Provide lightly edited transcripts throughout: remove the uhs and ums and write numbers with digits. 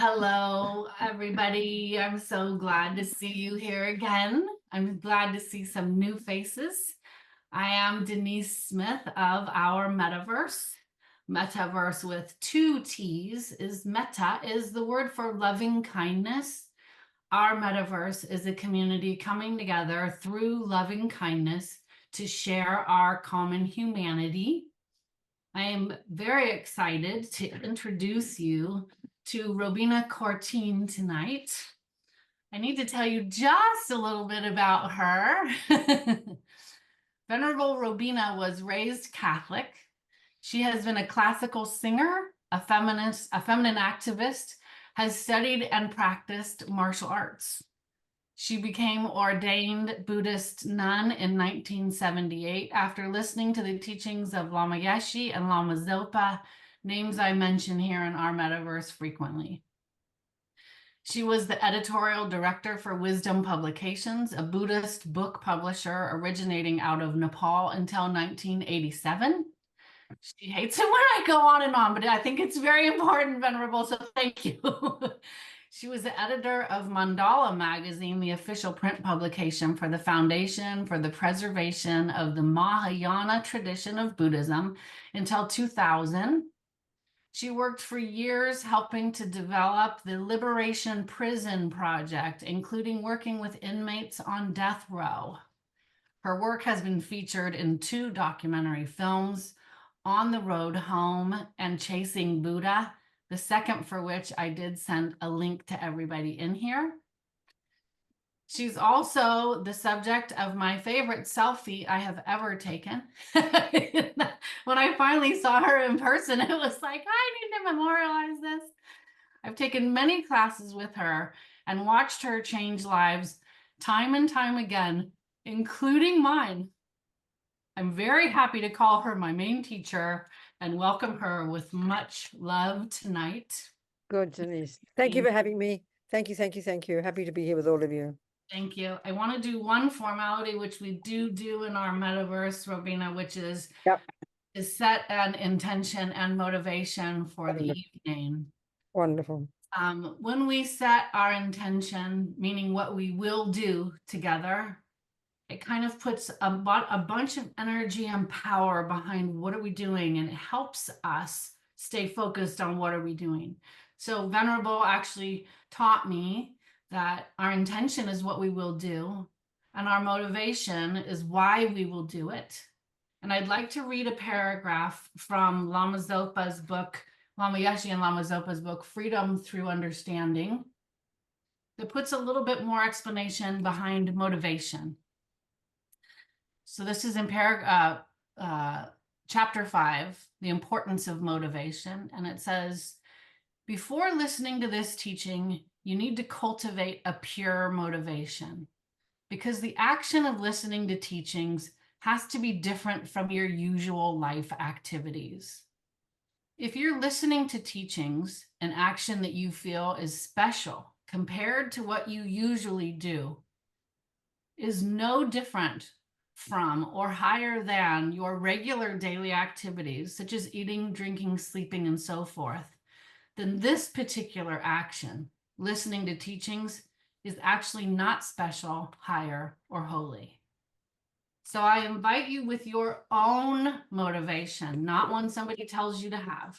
Hello, everybody. I'm so glad to see you here again. I'm glad to see some new faces. I am Denise Smith of Our Mettaverse. Metaverse with two T's is meta, is the word for loving kindness. Our Metaverse is a community coming together through loving kindness to share our common humanity. I am very excited to introduce you to Robina Courtin tonight. I need to tell you just a little bit about her. Venerable Robina was raised Catholic. She has been a classical singer, a feminist, a feminine activist, has studied and practiced martial arts. She became ordained Buddhist nun in 1978 after listening to the teachings of Lama Yeshe and Lama Zopa, names I mention here in Our Mettaverse frequently. She was the editorial director for Wisdom Publications, a Buddhist book publisher originating out of Nepal until 1987. She hates it when I go on and on, but I think it's very important, Venerable, so thank you. She was the editor of Mandala Magazine, the official print publication for the Foundation for the Preservation of the Mahayana Tradition of Buddhism until 2000. She worked for years helping to develop the Liberation Prison Project, including working with inmates on death row. Her work has been featured in 2 documentary films, On the Road Home and Chasing Buddha, the second for which I did send a link to everybody in here. She's also the subject of my favorite selfie I have ever taken. When I finally saw her in person, it was like, I need to memorialize this. I've taken many classes with her and watched her change lives time and time again, including mine. I'm very happy to call her my main teacher and welcome her with much love tonight. Good, Denise. Thank you for having me. Thank you, thank you, thank you. Happy to be here with all of you. Thank you. I want to do one formality, which we do in our Metaverse, Robina, which is to set an intention and motivation for the evening. Wonderful. When we set our intention, meaning what we will do together, it kind of puts a bunch of energy and power behind what are we doing, and it helps us stay focused on what are we doing. So Venerable actually taught me that our intention is what we will do, and our motivation is why we will do it. And I'd like to read a paragraph from Lama Zopa's book, Lama Yeshe and Lama Zopa's book, Freedom Through Understanding, that puts a little bit more explanation behind motivation. So this is in chapter 5, the importance of motivation. And it says, before listening to this teaching, you need to cultivate a pure motivation, because the action of listening to teachings has to be different from your usual life activities. If you're listening to teachings, an action that you feel is special compared to what you usually do is no different from or higher than your regular daily activities, such as eating, drinking, sleeping, and so forth, then this particular action, listening to teachings, is actually not special, higher, or holy. So I invite you with your own motivation, not one somebody tells you to have,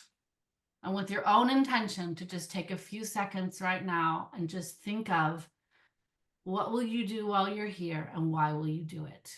and with your own intention to just take a few seconds right now and just think of what will you do while you're here and why will you do it?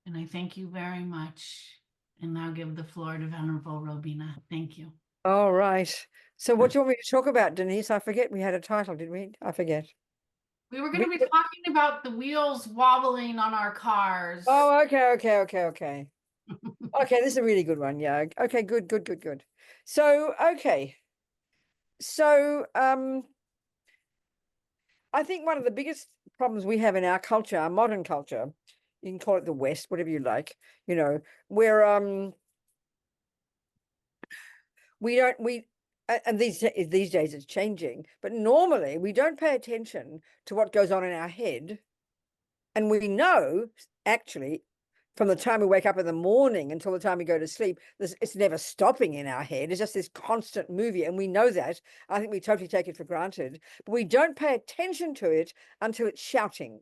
And I thank you very much. And now give the floor to Venerable Robina. Thank you. All right. So what do you want me to talk about, Denise? I forget we had a title, did we? I forget. We were going to be talking about the wheels wobbling on our cars. Oh, okay. Okay, this is a really good one. Yeah. Okay, good. So, okay. So, I think one of the biggest problems we have in our culture, our modern culture, you can call it the West, whatever you like, you know, where and these days it's changing, but normally we don't pay attention to what goes on in our head. And we know, actually, from the time we wake up in the morning until the time we go to sleep, it's never stopping in our head. It's just this constant movie. And we know that. I think we totally take it for granted. But we don't pay attention to it until it's shouting.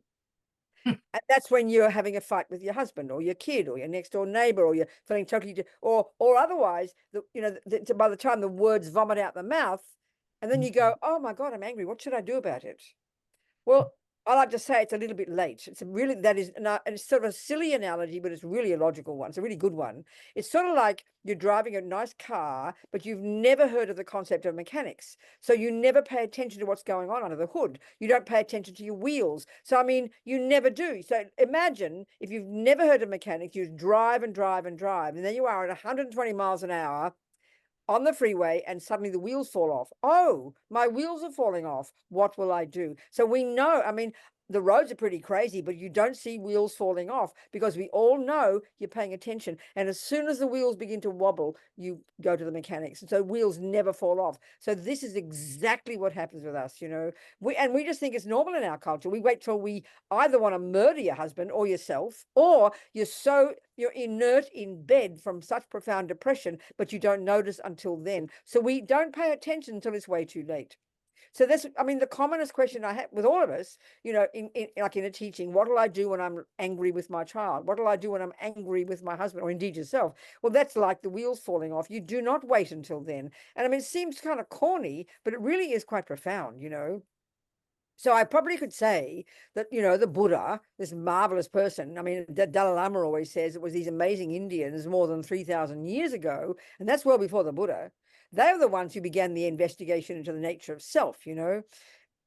And that's when you're having a fight with your husband or your kid or your next door neighbor, or you're feeling totally, or otherwise, by the time the words vomit out the mouth, and then you go, oh my God, I'm angry. What should I do about it? Well, I like to say it's a little bit late. It's really, that is, and it's sort of a silly analogy, but it's really a logical one. It's a really good one. It's sort of like you're driving a nice car, but you've never heard of the concept of mechanics. So you never pay attention to what's going on under the hood. You don't pay attention to your wheels. So, I mean, you never do. So imagine if you've never heard of mechanics, you drive and drive and drive, and then you are at 120 miles an hour on the freeway, and suddenly the wheels fall off. Oh, my wheels are falling off. What will I do? So we know, I mean, the roads are pretty crazy, but you don't see wheels falling off because we all know you're paying attention. And as soon as the wheels begin to wobble, you go to the mechanics. And so wheels never fall off. So this is exactly what happens with us, you know. We just think it's normal in our culture. We wait till we either want to murder your husband or yourself, or you're inert in bed from such profound depression, but you don't notice until then. So we don't pay attention until it's way too late. So that's, I mean, the commonest question I have with all of us, you know, like in a teaching, what will I do when I'm angry with my child? What will I do when I'm angry with my husband, or indeed yourself? Well, that's like the wheels falling off. You do not wait until then. And I mean, it seems kind of corny, but it really is quite profound, you know. So I probably could say that, you know, the Buddha, this marvelous person, I mean, the Dalai Lama always says it was these amazing Indians more than 3,000 years ago, and that's well before the Buddha. They were the ones who began the investigation into the nature of self, you know.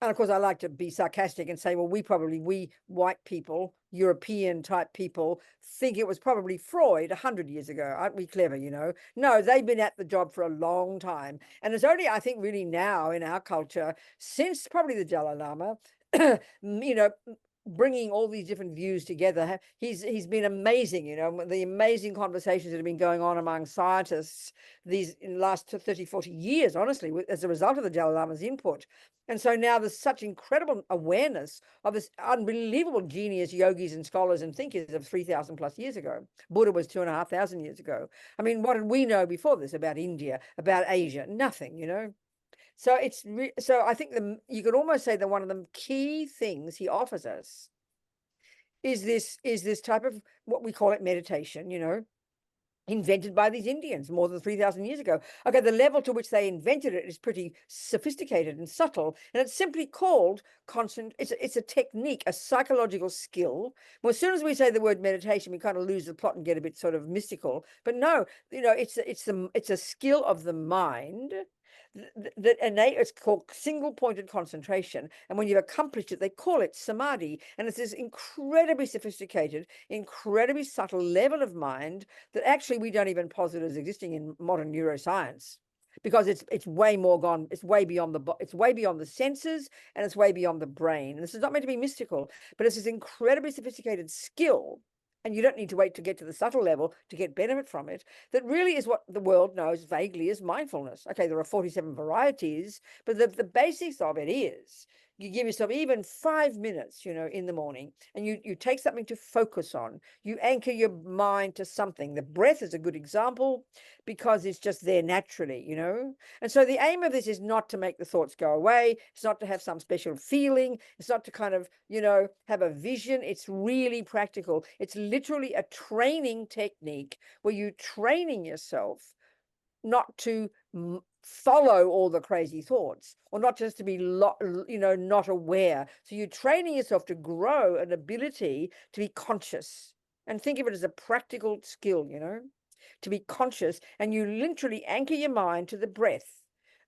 And of course, I like to be sarcastic and say, well, we white people, European type people, think it was probably Freud 100 years ago. Aren't we clever, you know? No, they've been at the job for a long time. And it's only, I think, really now in our culture, since probably the Dalai Lama, you know, bringing all these different views together. He's been amazing, you know, the amazing conversations that have been going on among scientists these in the last 30, 40 years, honestly, as a result of the Dalai Lama's input. And so now there's such incredible awareness of this unbelievable genius yogis and scholars and thinkers of 3,000 plus years ago. Buddha was 2,500 years ago. I mean, what did we know before this about India, about Asia? Nothing, you know. So so I think you could almost say that one of the key things he offers us is this type of what we call it meditation, you know, invented by these Indians more than 3,000 years ago. Okay, the level to which they invented it is pretty sophisticated and subtle, and it's simply called constant. It's a technique, a psychological skill. Well, as soon as we say the word meditation, we kind of lose the plot and get a bit sort of mystical. But no, you know, it's a skill of the mind that it's called single pointed concentration, and when you've accomplished it, they call it samadhi. And it's this incredibly sophisticated, incredibly subtle level of mind that actually we don't even posit as existing in modern neuroscience, because it's way more gone. It's way beyond the senses, and it's way beyond the brain. And this is not meant to be mystical, but it's this incredibly sophisticated skill, and you don't need to wait to get to the subtle level to get benefit from it. That really is what the world knows vaguely as mindfulness. Okay, there are 47 varieties, but the basics of it is you give yourself even 5 minutes, you know, in the morning, and you take something to focus on. You anchor your mind to something. The breath is a good example because it's just there naturally, you know. And so the aim of this is not to make the thoughts go away. It's not to have some special feeling. It's not to kind of, you know, have a vision. It's really practical. It's literally a training technique where you're training yourself not to follow all the crazy thoughts, or not just to be, you know, not aware. So you're training yourself to grow an ability to be conscious, and think of it as a practical skill, you know, to be conscious. And you literally anchor your mind to the breath.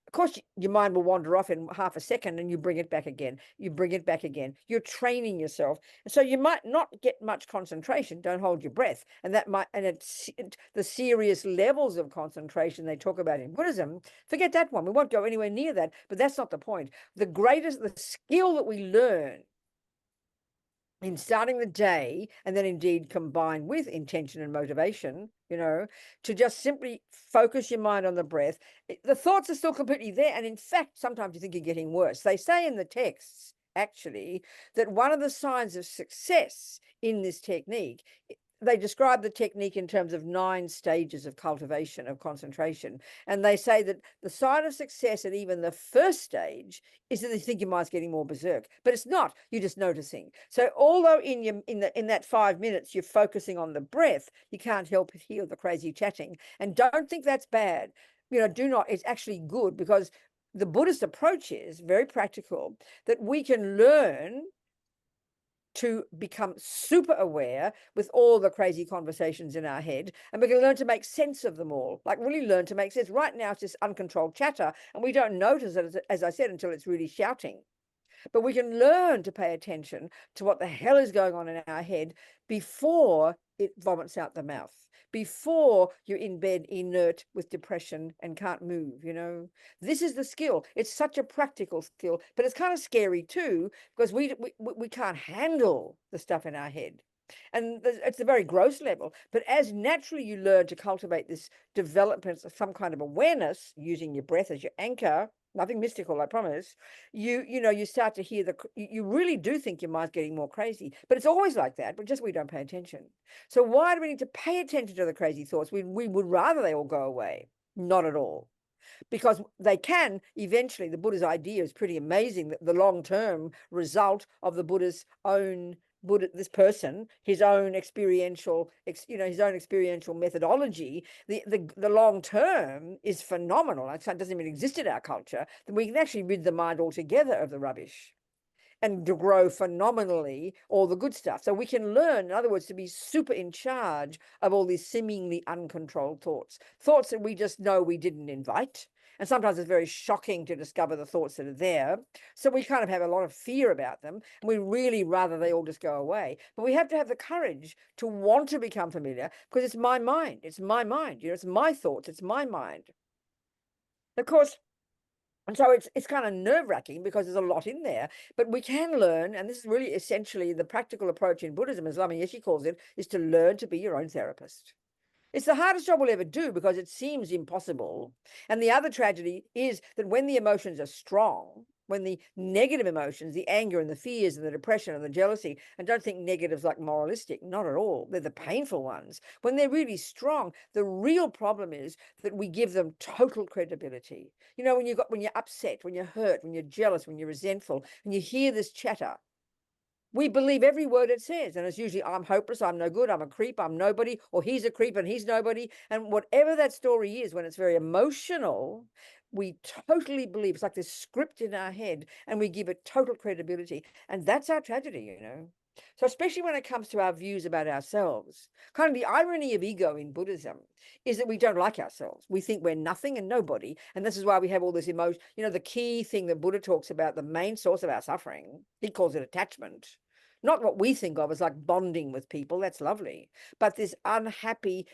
Of course, your mind will wander off in half a second, and you bring it back again. You bring it back again. You're training yourself. And so you might not get much concentration. Don't hold your breath. And that might, and it's the serious levels of concentration they talk about in Buddhism, forget that one. We won't go anywhere near that, but that's not the point. The skill that we learn in starting the day, and then indeed combined with intention and motivation, to just simply focus your mind on the breath. The thoughts are still completely there. And in fact, sometimes you think you're getting worse. They say in the texts, actually, that one of the signs of success in this technique, they describe the technique in terms of 9 stages of cultivation of concentration. And they say that the sign of success at even the first stage is that you think your mind's getting more berserk, but it's not. You're just noticing. So although in that 5 minutes you're focusing on the breath, you can't help but hear the crazy chatting. And don't think that's bad. Do not. It's actually good, because the Buddhist approach is very practical, that we can learn to become super aware with all the crazy conversations in our head, and we can learn to make sense of them all, like really learn to make sense. Right now, it's just uncontrolled chatter, and we don't notice it, as I said, until it's really shouting. But we can learn to pay attention to what the hell is going on in our head before it vomits out the mouth, before you're in bed inert with depression and can't move. This is the skill. It's such a practical skill, but it's kind of scary too, because we can't handle the stuff in our head. And it's a very gross level. But as naturally you learn to cultivate this development of some kind of awareness, using your breath as your anchor, nothing mystical, I promise, you start to hear you really do think your mind's getting more crazy. But it's always like that, but just we don't pay attention. So why do we need to pay attention to the crazy thoughts? We would rather they all go away. Not at all. Because they can eventually. The Buddha's idea is pretty amazing, that the long-term result of the Buddha's own this person, his own experiential methodology, the long term is phenomenal. It doesn't even exist in our culture. Then we can actually rid the mind altogether of the rubbish, and to grow phenomenally all the good stuff. So we can learn, in other words, to be super in charge of all these seemingly uncontrolled thoughts that we just know we didn't invite. And sometimes it's very shocking to discover the thoughts that are there. So we kind of have a lot of fear about them, and we really rather they all just go away. But we have to have the courage to want to become familiar, because it's my mind. It's my mind. It's my thoughts. It's my mind. Of course. And so it's kind of nerve-wracking, because there's a lot in there, but we can learn, and this is really essentially the practical approach in Buddhism, as Lama Yeshe calls it, is to learn to be your own therapist. It's the hardest job we'll ever do, because it seems impossible. And the other tragedy is that when the emotions are strong, when the negative emotions, the anger and the fears and the depression and the jealousy, and don't think negatives like moralistic, not at all. They're the painful ones. When they're really strong, the real problem is that we give them total credibility. When you're upset, when you're hurt, when you're jealous, when you're resentful, and you hear this chatter, we believe every word it says. And it's usually, I'm hopeless, I'm no good, I'm a creep, I'm nobody, or he's a creep and he's nobody. And whatever that story is, when it's very emotional, we totally believe. It's like this script in our head, and we give it total credibility. And that's our tragedy, So especially when it comes to our views about ourselves, kind of the irony of ego in Buddhism is that we don't like ourselves. We think we're nothing and nobody. And this is why we have all this emotion. The key thing that Buddha talks about, the main source of our suffering, he calls it attachment. Not what we think of as like bonding with people. That's lovely. But this unhappy,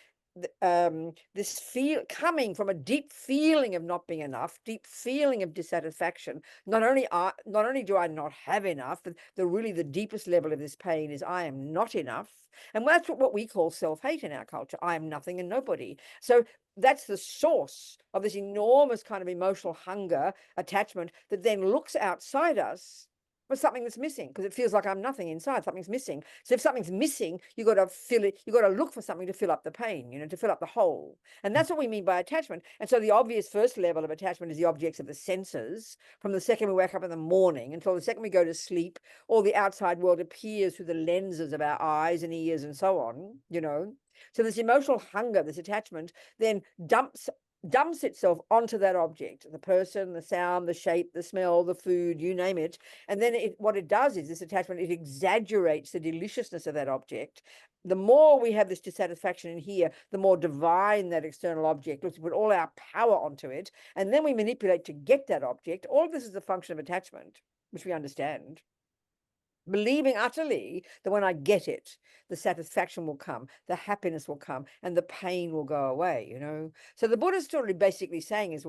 this feel coming from a deep feeling of not being enough, deep feeling of dissatisfaction. Not only do I not have enough, but the deepest level of this pain is I am not enough. And that's what we call self-hate in our culture. I am nothing and nobody. So that's the source of this enormous kind of emotional hunger, attachment, that then looks outside us for something that's missing, because it feels like I'm nothing inside. Something's missing. So if something's missing, you got to fill it. You got to look for something to fill up the pain, to fill up the hole. And that's what we mean by attachment. And so the obvious first level of attachment is the objects of the senses. From the second we wake up in the morning until the second we go to sleep, all the outside world appears through the lenses of our eyes and ears and so on. So this emotional hunger, this attachment, then dumps itself onto that object, the person, the sound, the shape, the smell, the food, you name it. And then what it does is, this attachment, it exaggerates the deliciousness of that object. The more we have this dissatisfaction in here, the more divine that external object looks. We put all our power onto it, and then we manipulate to get that object. All of this is a function of attachment, which we understand. believing utterly that when I get it, the satisfaction will come, the happiness will come, and the pain will go away, you know. So the Buddha's story basically saying is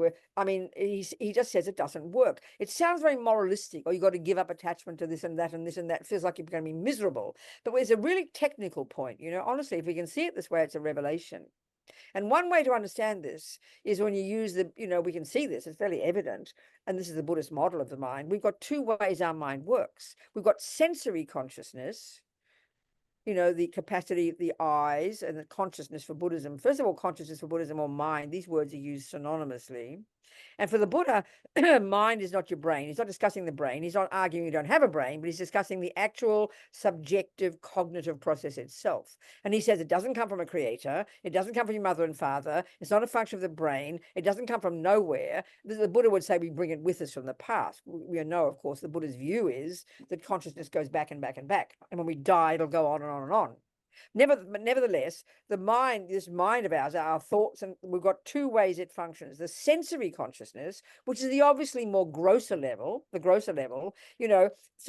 he just says it doesn't work. It sounds very moralistic, or you got to give up attachment to this and that and this and that. It feels like you're going to be miserable. But it's a really technical point, you know. Honestly, if we can see it this way, it's a revelation. And one way to understand this is when you use we can see this, it's fairly evident. And this is the Buddhist model of the mind. We've got two ways our mind works. We've got sensory consciousness, the capacity, the eyes, and the consciousness for Buddhism. First of all, consciousness for Buddhism, or mind, these words are used synonymously. And for the Buddha, mind is not your brain. He's not discussing the brain. He's not arguing you don't have a brain, but he's discussing the actual subjective cognitive process itself. And he says it doesn't come from a creator. It doesn't come from your mother and father. It's not a function of the brain. It doesn't come from nowhere. The Buddha would say we bring it with us from the past. We know, of course, the Buddha's view is that consciousness goes back and back and back. And when we die, it'll go on and on and on. Nevertheless, the mind, this mind of ours, our thoughts, and we've got two ways it functions. The sensory consciousness, which is the obviously more grosser level, So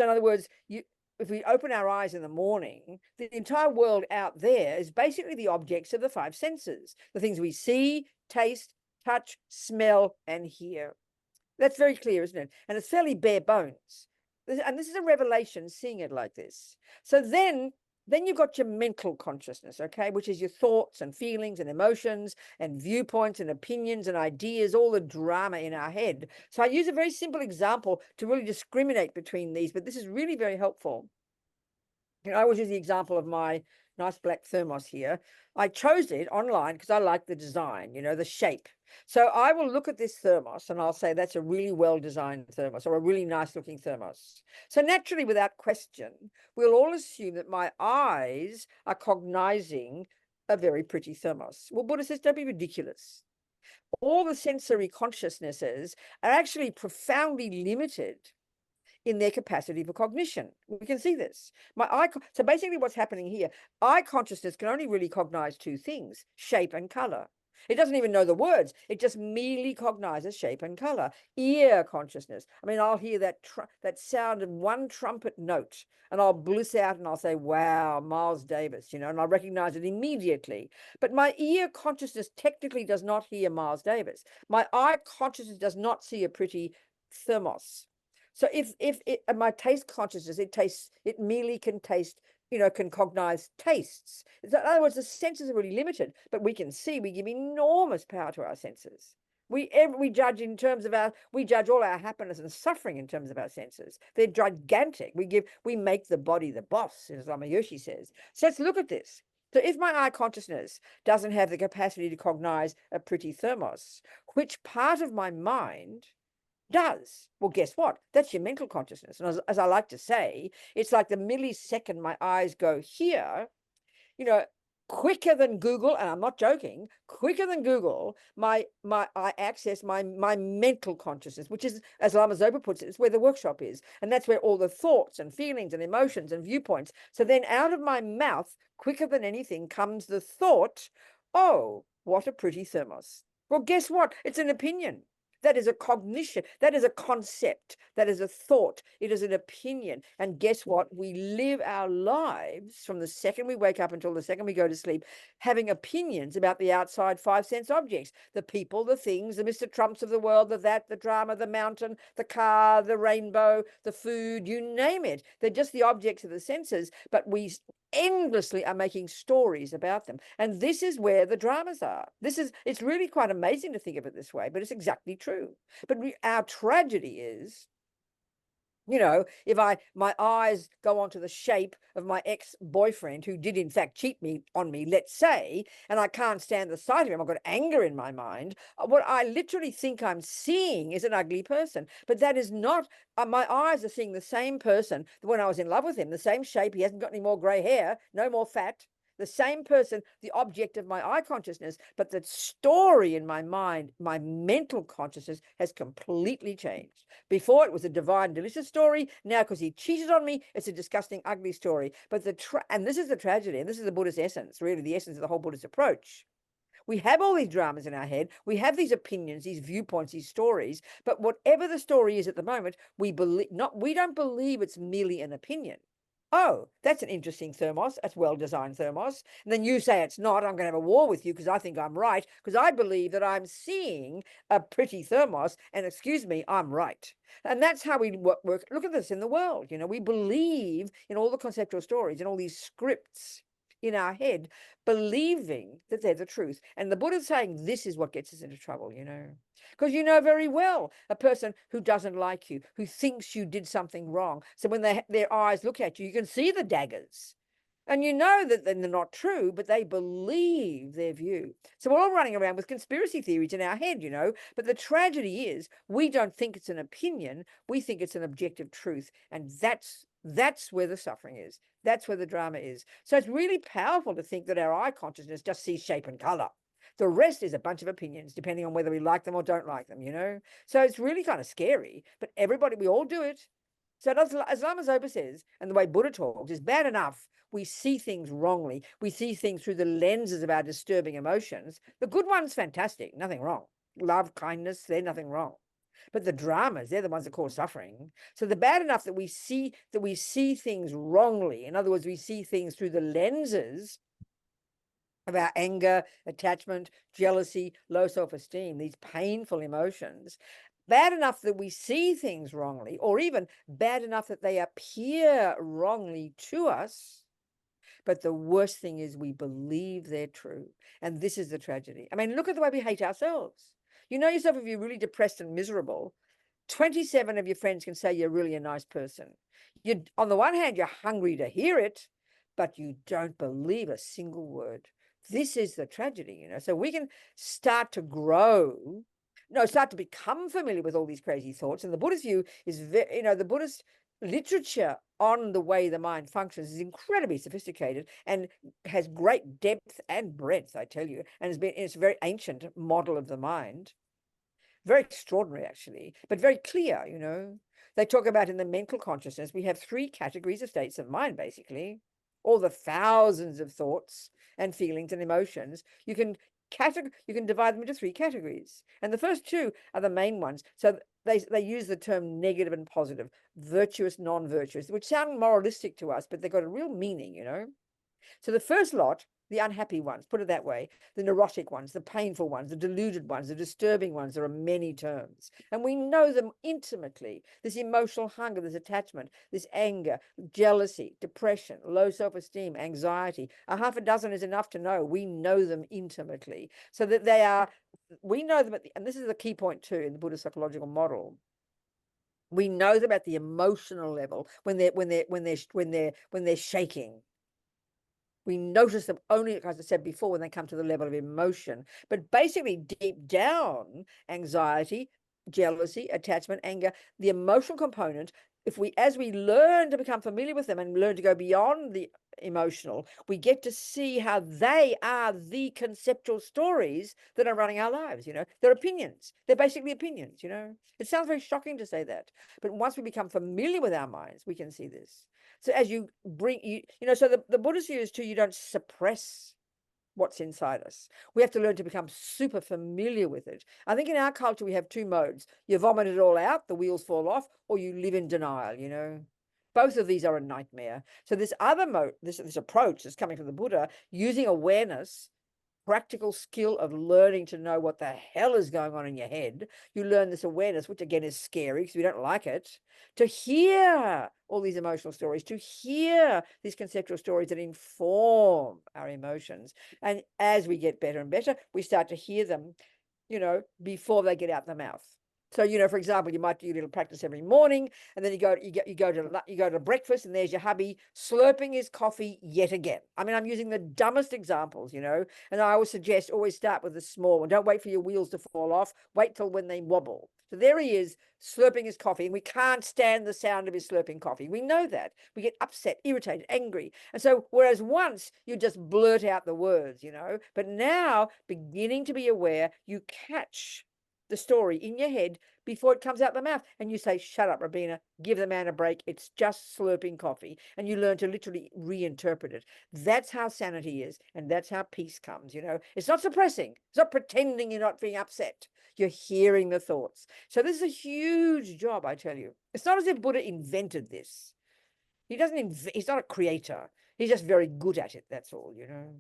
in other words, if we open our eyes in the morning, the entire world out there is basically the objects of the five senses, the things we see, taste, touch, smell, and hear. That's very clear, isn't it? And it's fairly bare bones. And this is a revelation, seeing it like this. So then you've got your mental consciousness, okay, which is your thoughts and feelings and emotions and viewpoints and opinions and ideas, all the drama in our head. So I use a very simple example to really discriminate between these, but this is really very helpful. I always use the example of my nice black thermos here. I chose it online because I like the design, the shape. So I will look at this thermos and I'll say that's a really well-designed thermos, or a really nice looking thermos. So naturally, without question, we'll all assume that my eyes are cognizing a very pretty thermos. Well, Buddha says, don't be ridiculous. All the sensory consciousnesses are actually profoundly limited in their capacity for cognition. We can see this. So basically what's happening here, eye consciousness can only really cognize two things, shape and color. It doesn't even know the words. It just merely cognizes shape and color. Ear consciousness. I mean, I'll hear that sound of one trumpet note and I'll bliss out and I'll say, wow, Miles Davis, and I'll recognize it immediately. But my ear consciousness technically does not hear Miles Davis. My eye consciousness does not see a pretty thermos. So my taste consciousness, it merely can taste, can cognize tastes. In other words, the senses are really limited, but we can see, we give enormous power to our senses. We judge we judge all our happiness and suffering in terms of our senses. They're gigantic. We make the body the boss, as Lama Yeshe says. So let's look at this. So if my eye consciousness doesn't have the capacity to cognize a pretty thermos, which part of my mind does? Well, guess what? That's your mental consciousness. And as I like to say, it's like the millisecond my eyes go here, quicker than Google, and I'm not joking, quicker than Google, I access my mental consciousness, which is, as Lama Zopa puts it, it's where the workshop is. And that's where all the thoughts and feelings and emotions and viewpoints. So then out of my mouth, quicker than anything, comes the thought, oh, what a pretty thermos. Well, guess what? It's an opinion. That is a cognition. That is a concept. That is a thought. It is an opinion. And guess what? We live our lives from the second we wake up until the second we go to sleep, having opinions about the outside five sense objects, the people, the things, the Mr. Trumps of the world, the drama, the mountain, the car, the rainbow, the food, you name it. They're just the objects of the senses, but we endlessly are making stories about them. And this is where the dramas are. It's really quite amazing to think of it this way, but it's exactly true. But our tragedy is, if my eyes go onto the shape of my ex-boyfriend who did in fact cheat on me, let's say, and I can't stand the sight of him, I've got anger in my mind, what I literally think I'm seeing is an ugly person. But that is not, my eyes are seeing the same person when I was in love with him, the same shape, he hasn't got any more gray hair, no more fat, the same person, the object of my eye consciousness, but the story in my mind, my mental consciousness has completely changed. Before it was a divine, delicious story. Now, because he cheated on me, it's a disgusting, ugly story. But and this is the tragedy, and this is the Buddhist essence, really the essence of the whole Buddhist approach. We have all these dramas in our head. We have these opinions, these viewpoints, these stories. But whatever the story is at the moment, we don't believe it's merely an opinion. oh, that's an interesting thermos. That's well-designed thermos. And then you say it's not. I'm going to have a war with you because I think I'm right, because I believe that I'm seeing a pretty thermos, and excuse me, I'm right. And that's how we work. Look at this in the world. You know, we believe in all the conceptual stories and all these scripts in our head, believing that they're the truth. And the Buddha's saying this is what gets us into trouble, you know. Because you know very well a person who doesn't like you, who thinks you did something wrong. So when their eyes look at you, you can see the daggers. And you know that they're not true, but they believe their view. So we're all running around with conspiracy theories in our head, you know. But the tragedy is we don't think it's an opinion. We think it's an objective truth. And that's where the suffering is. That's where the drama is. So it's really powerful to think that our eye consciousness just sees shape and color. The rest is a bunch of opinions, depending on whether we like them or don't like them, you know? So it's really kind of scary, but everybody, we all do it. So as Lama Zopa says, and the way Buddha talks, is bad enough we see things wrongly. We see things through the lenses of our disturbing emotions. The good ones, fantastic, nothing wrong. Love, kindness, they're nothing wrong. But the dramas, they're the ones that cause suffering. So the bad enough that we see things wrongly. In other words, we see things through the lenses of our anger, attachment, jealousy, low self-esteem, these painful emotions, bad enough that we see things wrongly, or even bad enough that they appear wrongly to us. But the worst thing is we believe they're true. And this is the tragedy. I mean, look at the way we hate ourselves. You know yourself, if you're really depressed and miserable, 27 of your friends can say you're really a nice person. You, on the one hand, you're hungry to hear it, but you don't believe a single word. This is the tragedy, you know. So we can start to grow, start to become familiar with all these crazy thoughts. And the Buddhist view is, the Buddhist literature on the way the mind functions is incredibly sophisticated and has great depth and breadth, I tell you. And it's a very ancient model of the mind. Very extraordinary, actually, but very clear, you know. They talk about in the mental consciousness, we have 3 categories of states of mind, basically. All the thousands of thoughts and feelings and emotions, you can divide them into 3 categories. And the first 2 are the main ones. So they use the term negative and positive, virtuous, non-virtuous, which sound moralistic to us, but they've got a real meaning, you know. So the first lot, the unhappy ones, put it that way, the neurotic ones, the painful ones, the deluded ones, the disturbing ones, there are many terms. And we know them intimately. This emotional hunger, this attachment, this anger, jealousy, depression, low self-esteem, anxiety. A half a dozen is enough to know. We know them intimately. So that we know them and this is the key point too in the Buddhist psychological model. We know them at the emotional level when they're shaking. We notice them only, as I said before, when they come to the level of emotion. But basically, deep down, anxiety, jealousy, attachment, anger, the emotional component, as we learn to become familiar with them and learn to go beyond the emotional, we get to see how they are the conceptual stories that are running our lives, you know. They're opinions. They're basically opinions, you know. It sounds very shocking to say that. But once we become familiar with our minds, we can see this. So as you bring, so the Buddhist view is too, you don't suppress what's inside us. We have to learn to become super familiar with it. I think in our culture, we have 2 modes. You vomit it all out, the wheels fall off, or you live in denial, you know. Both of these are a nightmare. So this other mode, this approach that's coming from the Buddha, using awareness, practical skill of learning to know what the hell is going on in your head. You learn this awareness, which again is scary because we don't like it, to hear all these emotional stories, to hear these conceptual stories that inform our emotions. And as we get better and better, we start to hear them, before they get out the mouth. So, for example, you might do a little practice every morning, and then you go to breakfast, and there's your hubby slurping his coffee yet again. I mean, I'm using the dumbest examples, and I always suggest always start with the small one. Don't wait for your wheels to fall off. Wait till when they wobble. So there he is slurping his coffee, and we can't stand the sound of his slurping coffee. We know that. We get upset, irritated, angry. And so whereas once you just blurt out the words, but now beginning to be aware, you catch the story in your head before it comes out the mouth, and you say, shut up, Robina, give the man a break, it's just slurping coffee. And you learn to literally reinterpret it. That's how sanity is, and that's how peace comes. It's not suppressing, it's not pretending you're not being upset, you're hearing the thoughts. So this is a huge job, I tell you. It's not as if Buddha invented this. He doesn't, he's not a creator. He's just very good at it. That's all, you know.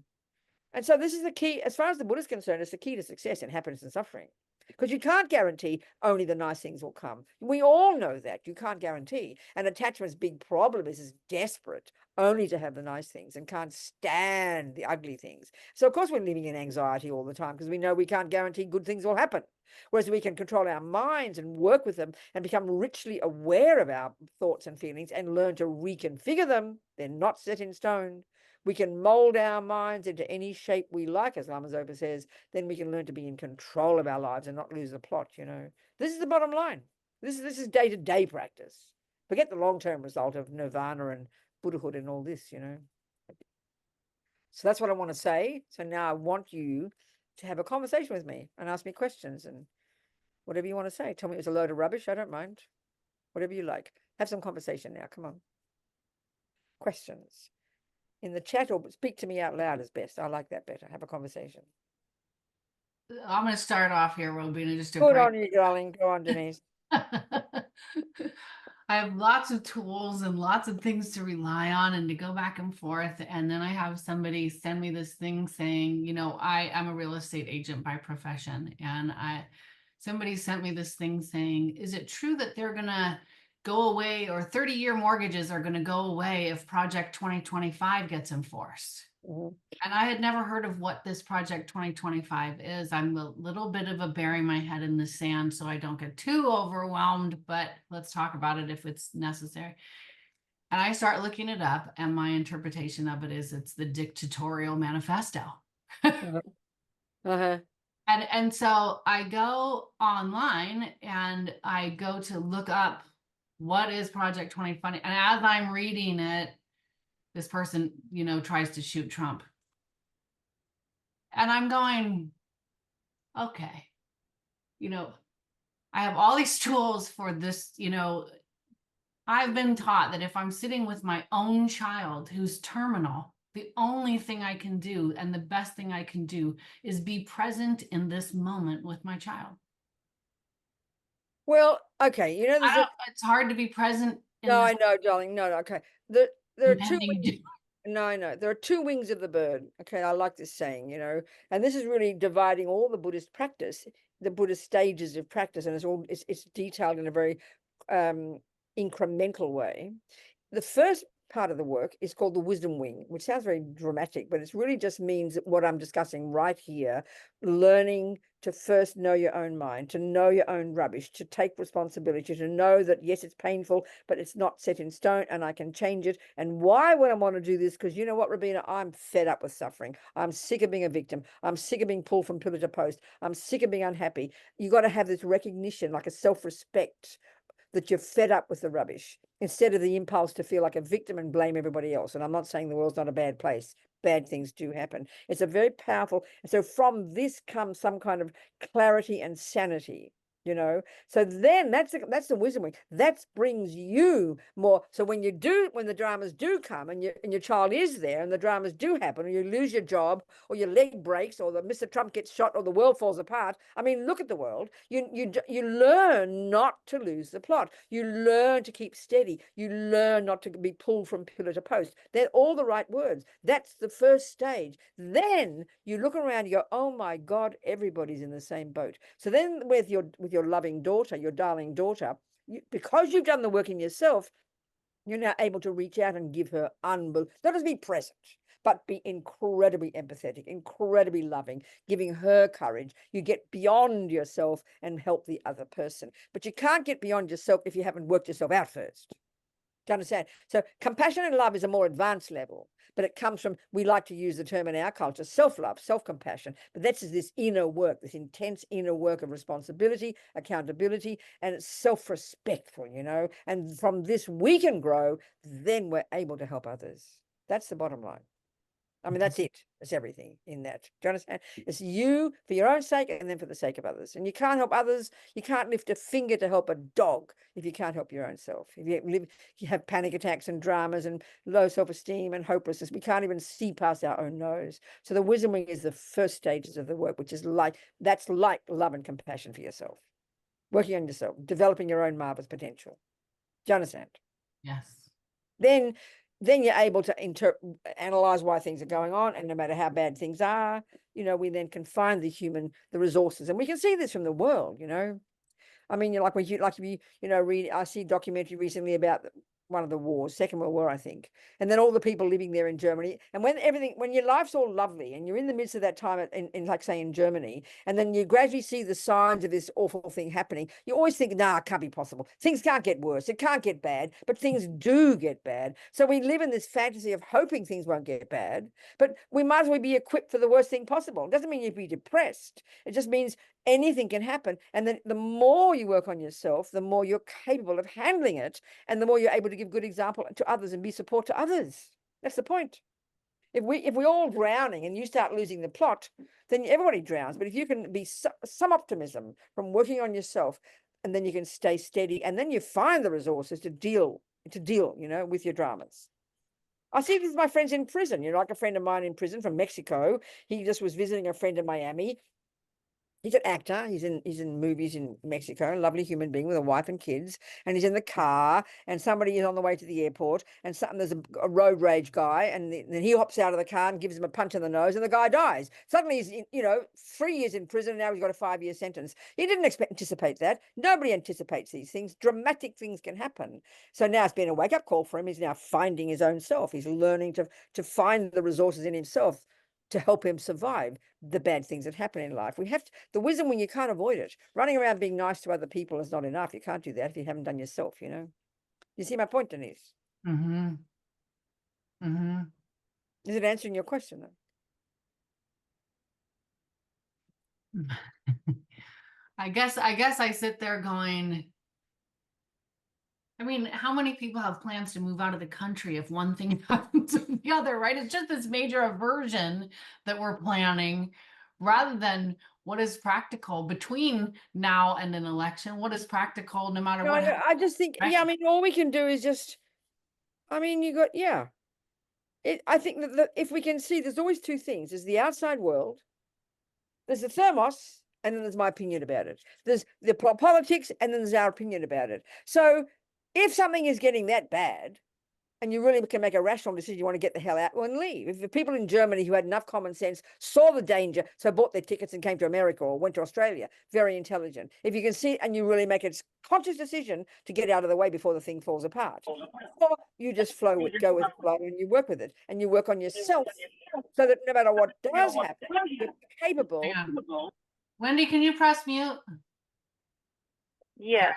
And so this is the key, as far as the Buddha is concerned, it's the key to success and happiness and suffering. Because you can't guarantee only the nice things will come. We all know that. You can't guarantee. And attachment's big problem is desperate only to have the nice things and can't stand the ugly things. So, of course, we're living in anxiety all the time because we know we can't guarantee good things will happen. Whereas we can control our minds and work with them and become richly aware of our thoughts and feelings and learn to reconfigure them. They're not set in stone. We can mold our minds into any shape we like, as Lama Zopa says. Then we can learn to be in control of our lives and not lose the plot, you know. This is the bottom line. This is day-to-day practice. Forget the long-term result of nirvana and Buddhahood and all this, you know. So that's what I want to say. So now I want you to have a conversation with me and ask me questions and whatever you want to say. Tell me it was a load of rubbish. I don't mind. Whatever you like. Have some conversation now. Come on. Questions. In the chat or speak to me out loud is best. I like that better. Have a conversation. I'm going to start off here, Robina, just to Good on you, darling. Go on, Denise. I have lots of tools and lots of things to rely on and to go back and forth. And then I have somebody send me this thing saying, you know, I'm a real estate agent by profession. And somebody sent me this thing saying, is it true that they're going to go away, or 30-year mortgages are going to go away if Project 2025 gets enforced? Mhm. And I had never heard of what this Project 2025 is. I'm a little bit of a bury my head in the sand so I don't get too overwhelmed, but let's talk about it if it's necessary. And I start looking it up, and my interpretation of it is it's the dictatorial manifesto. Uh-huh. And so I go online and I go to look up what is Project 2020. And as I'm reading it, this person, you know, tries to shoot Trump. And I'm going, okay, you know, I have all these tools for this, you know. I've been taught that if I'm sitting with my own child who's terminal, the only thing I can do and the best thing I can do is be present in this moment with my child. Well, okay, you know, It's hard to be present in no, this I know, darling. No, okay. There are two impending wings. No, I know. There are two wings of the bird. Okay, I like this saying, you know, and this is really dividing all the Buddhist practice, the Buddhist stages of practice, and it's detailed in a very incremental way. The first part of the work is called the wisdom wing, which sounds very dramatic, but it really just means what I'm discussing right here, learning to first know your own mind, to know your own rubbish, to take responsibility, to know that, yes, it's painful, but it's not set in stone and I can change it. And why would I want to do this? Because you know what, Robina, I'm fed up with suffering. I'm sick of being a victim. I'm sick of being pulled from pillar to post. I'm sick of being unhappy. You got to have this recognition, like a self-respect, that you're fed up with the rubbish instead of the impulse to feel like a victim and blame everybody else. And I'm not saying the world's not a bad place. Bad things do happen. It's a very powerful. And so from this comes some kind of clarity and sanity, you know. So then that's the wisdom wing. That brings you more. So when the dramas do come and your child is there and the dramas do happen, or you lose your job or your leg breaks or the Mr. Trump gets shot or the world falls apart. I mean, look at the world. You learn not to lose the plot. You learn to keep steady. You learn not to be pulled from pillar to post. They're all the right words. That's the first stage. Then you look around and you go, oh my God, everybody's in the same boat. So then with your loving daughter, your darling daughter, because you've done the work in yourself, you're now able to reach out and give her not just be present, but be incredibly empathetic, incredibly loving, giving her courage. You get beyond yourself and help the other person. But you can't get beyond yourself if you haven't worked yourself out first. Do you understand? So compassion and love is a more advanced level, but it comes from, we like to use the term in our culture, self-love, self-compassion, but that's this inner work, this intense inner work of responsibility, accountability, and it's self-respectful, you know, and from this we can grow, then we're able to help others. That's the bottom line. I mean, that's it. It's everything in that. Do you understand? It's you for your own sake and then for the sake of others. And you can't help others. You can't lift a finger to help a dog if you can't help your own self. If you have panic attacks and dramas and low self-esteem and hopelessness, we can't even see past our own nose. So the wisdom wing is the first stages of the work, which is that's like love and compassion for yourself. Working on yourself, developing your own marvelous potential. Do you understand? Yes. then you're able to analyze why things are going on, and no matter how bad things are, we then can find the resources, and we can see this from the world. I mean, like if you read, I see a documentary recently about one of the wars, Second World War, I think, and then all the people living there in Germany. And when your life's all lovely and you're in the midst of that time in like say in Germany, and then you gradually see the signs of this awful thing happening, you always think, nah, it can't be possible. Things can't get worse. It can't get bad, but things do get bad. So we live in this fantasy of hoping things won't get bad, but we might as well be equipped for the worst thing possible. It doesn't mean you'd be depressed. It just means anything can happen. And then the more you work on yourself, the more you're capable of handling it, and the more you're able to give good example to others and be support to others. That's the point. If we're all drowning and you start losing the plot, then everybody drowns. But if you can be some optimism from working on yourself, and then you can stay steady, and then you find the resources to deal, with your dramas. I see this with my friends in prison. Like a friend of mine in prison from Mexico. He just was visiting a friend in Miami. He's an actor. He's in movies in Mexico. A lovely human being with a wife and kids. And he's in the car, and somebody is on the way to the airport, and there's a road rage guy, and then he hops out of the car and gives him a punch in the nose, and the guy dies. Suddenly he's 3 years in prison, and now he's got a 5-year sentence. He didn't anticipate that. Nobody anticipates these things. Dramatic things can happen. So now it's been a wake-up call for him. He's now finding his own self. He's learning to find the resources in himself to help him survive the bad things that happen in life. We have the wisdom when you can't avoid it. Running around being nice to other people is not enough. You can't do that if you haven't done yourself, You see my point, Denise? Mm-hmm. Mm-hmm. Is it answering your question, though? I guess I sit there going, I mean, how many people have plans to move out of the country if one thing happens to the other, right? It's just this major aversion that we're planning rather than what is practical between now and an election. What is practical no matter what happens, I just think, right? I mean, all we can do is just, I mean, I think that if we can see, there's always two things. There's the outside world, there's the thermos, and then there's my opinion about it. There's the politics, and then there's our opinion about it. So if something is getting that bad, and you really can make a rational decision, you want to get the hell out and leave. If the people in Germany who had enough common sense saw the danger, so bought their tickets and came to America or went to Australia, very intelligent. If you can see and you really make a conscious decision to get out of the way before the thing falls apart, or you just go with the flow, and you work with it, and you work on yourself so that no matter what does happen, you're capable. Yeah. Wendy, can you press mute? Yeah.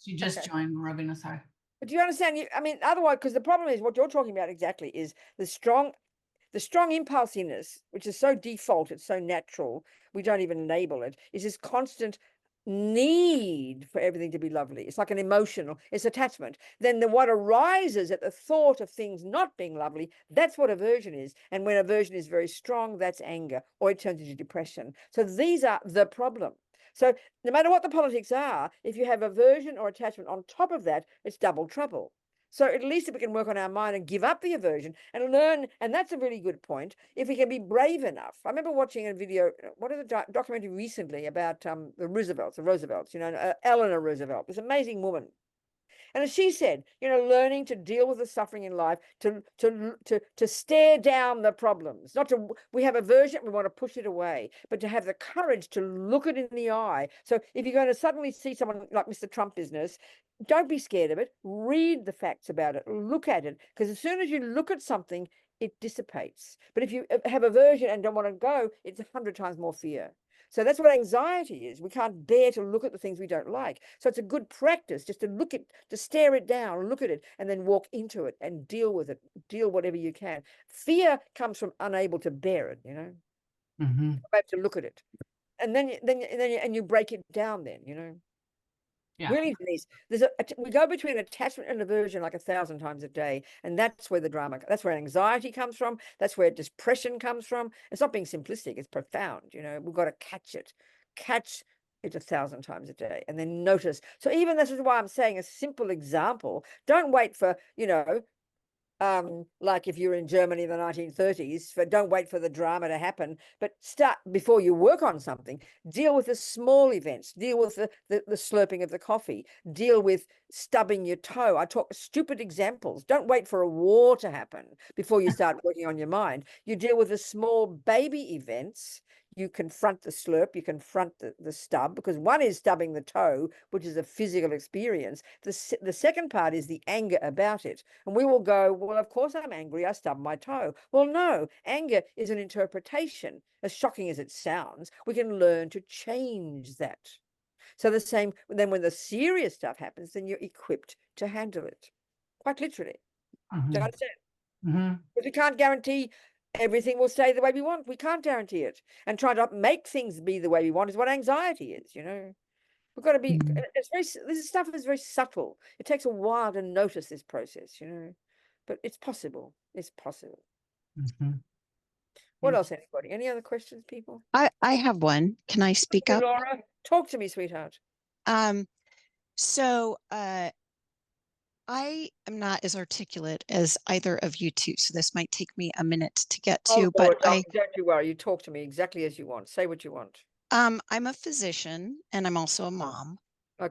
She just joined, Robina, sorry. But do you understand? I mean, otherwise, because the problem is what you're talking about exactly is the strong impulsiveness, which is so default, it's so natural, we don't even enable it, is this constant need for everything to be lovely. It's like an emotional, it's attachment. Then what arises at the thought of things not being lovely, that's what aversion is. And when aversion is very strong, that's anger, or it turns into depression. So these are the problem. So no matter what the politics are, if you have aversion or attachment on top of that, it's double trouble. So at least if we can work on our mind and give up the aversion and learn, and that's a really good point, if we can be brave enough. I remember watching a video, what is a documentary recently about the Roosevelts, Eleanor Roosevelt, this amazing woman. And as she said, learning to deal with the suffering in life, to stare down the problems, we have aversion, we want to push it away, but to have the courage to look it in the eye. So if you're going to suddenly see someone like Mr. Trump business, don't be scared of it. Read the facts about it, look at it, because as soon as you look at something, it dissipates. But if you have aversion and don't want to go, it's 100 times more fear. So that's what anxiety is. We can't bear to look at the things we don't like. So it's a good practice just to stare it down, look at it, and then walk into it and deal with it, deal whatever you can. Fear comes from unable to bear it, Mm-hmm. You have to look at it. And then you break it down then, Yeah. Really, Denise, we go between attachment and aversion like 1,000 times a day, and that's where the drama, that's where anxiety comes from, that's where depression comes from. It's not being simplistic, it's profound. We've got to catch it 1,000 times a day, and then notice. So even this is why I'm saying a simple example. Don't wait for like if you're in Germany in the 1930s, don't wait for the drama to happen, but start before you work on something. Deal with the small events. Deal with the slurping of the coffee. Deal with stubbing your toe. I talk stupid examples. Don't wait for a war to happen before you start working on your mind. You deal with the small baby events. You confront the slurp, you confront the stub, because one is stubbing the toe, which is a physical experience. The second part is the anger about it. And we will go, well, of course I'm angry, I stubbed my toe. Well, no, anger is an interpretation. As shocking as it sounds, we can learn to change that. So the same, then when the serious stuff happens, then you're equipped to handle it. Quite literally. Do you understand? Because we can't guarantee everything will stay the way we want. We can't guarantee it. And trying to make things be the way we want is what anxiety is, you know. We've got to be, this stuff is very subtle. It takes a while to notice this process, you know, but it's possible. It's possible. What else, anybody? Any other questions, people? I have one. Can I speak up? Laura, talk to me, sweetheart. So I am not as articulate as either of you two, so this might take me a minute to get to, but don't you worry. You talk to me exactly as you want. Say what you want. I'm a physician and I'm also a mom.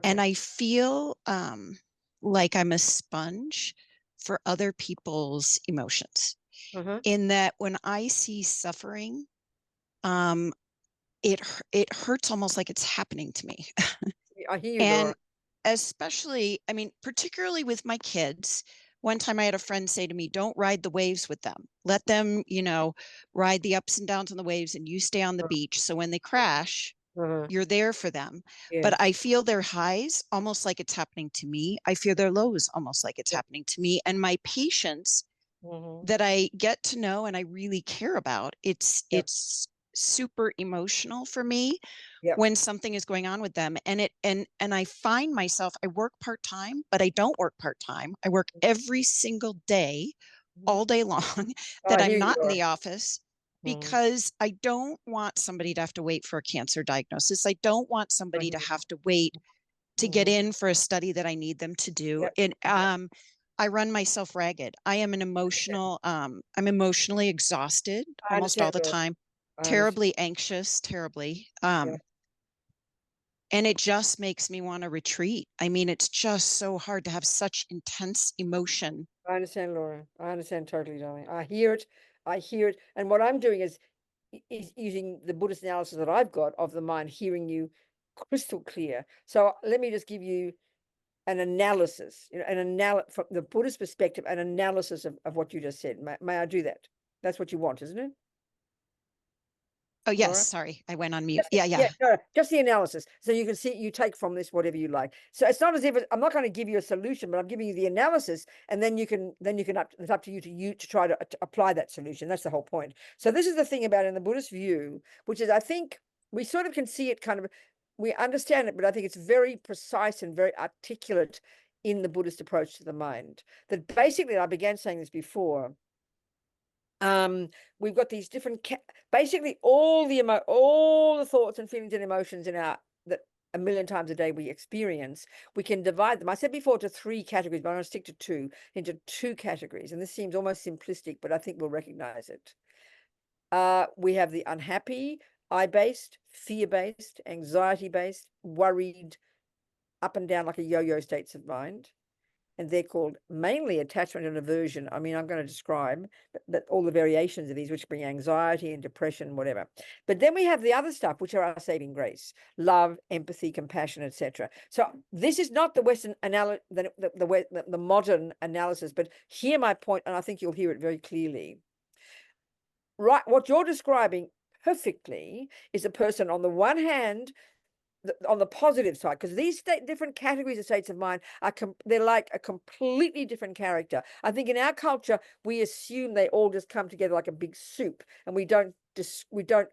And I feel like I'm a sponge for other people's emotions. In that when I see suffering, it hurts almost like it's happening to me. I hear you, and Laura. Especially, I mean, particularly with my kids. One time I had a friend say to me, don't ride the waves with them. Let them, you know, ride the ups and downs on the waves and you stay on the beach. So when they crash, you're there for them. But I feel their highs almost like it's happening to me. I feel their lows almost like it's happening to me. And my patients that I get to know and I really care about, it's super emotional for me when something is going on with them. And I find myself, I work part-time, but I don't work part-time. I work every single day, all day long, that I'm not in the office, because I don't want somebody to have to wait for a cancer diagnosis. I don't want somebody to have to wait to get in for a study that I need them to do. And I run myself ragged. I am an emotional, I'm emotionally exhausted almost all the time, terribly anxious, terribly. And it just makes me want to retreat. I mean, it's just so hard to have such intense emotion. I understand, Laura. I understand totally, darling. I hear it. I hear it. And what I'm doing is using the Buddhist analysis that I've got of the mind, hearing you crystal clear. So let me just give you an analysis, you know, from the Buddhist perspective, an analysis of what you just said. May I do that? That's what you want, isn't it? Oh, yes. Laura? Sorry, I went on mute. No, just the analysis. So you can see, you take from this whatever you like. So it's not as if I'm not going to give you a solution, but I'm giving you the analysis, and then it's up to you to try to apply that solution. That's the whole point. So this is the thing about in the Buddhist view, which is, I think we sort of can see it kind of, we understand it, but I think it's very precise and very articulate in the Buddhist approach to the mind. That basically, I began saying this before, we've got these different basically all the thoughts and feelings and emotions in that a million times a day we experience, we can divide them. I said before to 3 categories, but I'm going to stick to into 2 categories, and this seems almost simplistic, but I think we'll recognize it. We have the unhappy, I-based, fear-based, anxiety-based, worried, up and down like a yo-yo states of mind. And they're called mainly attachment and aversion. I mean, I'm going to describe that all the variations of these, which bring anxiety and depression, whatever. But then we have the other stuff, which are our saving grace: love, empathy, compassion, etc. So this is not the Western the modern analysis, but hear my point, and I think you'll hear it very clearly. Right, what you're describing perfectly is a person on the one hand, on the positive side, because these different categories of states of mind they're like a completely different character. I think in our culture we assume they all just come together like a big soup, and we don't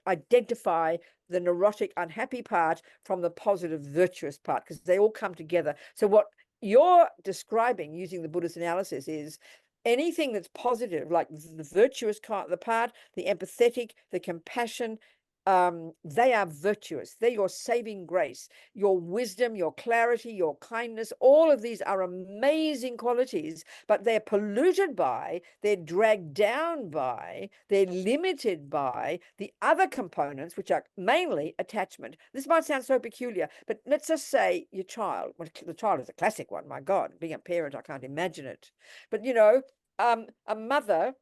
identify the neurotic, unhappy part from the positive, virtuous part, because they all come together. So what you're describing using the Buddhist analysis is anything that's positive, like the virtuous part, the empathetic, the compassion, they are virtuous. They're your saving grace, your wisdom, your clarity, your kindness. All of these are amazing qualities, but they're polluted by, they're dragged down by, they're limited by the other components, which are mainly attachment. This might sound so peculiar, but let's just say your child. Well, the child is a classic one. My God, being a parent, I can't imagine it. But you know, a mother,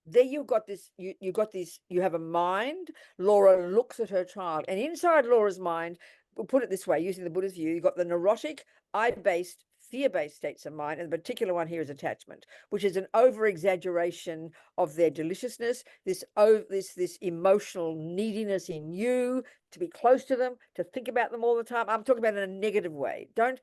there you've got this, you have a mind. Laura looks at her child, and inside Laura's mind, we'll put it this way, using the Buddhist view, you've got the neurotic, I-based, fear-based states of mind, and the particular one here is attachment, which is an over-exaggeration of their deliciousness, this emotional neediness in you, to be close to them, to think about them all the time. I'm talking about it in a negative way. Don't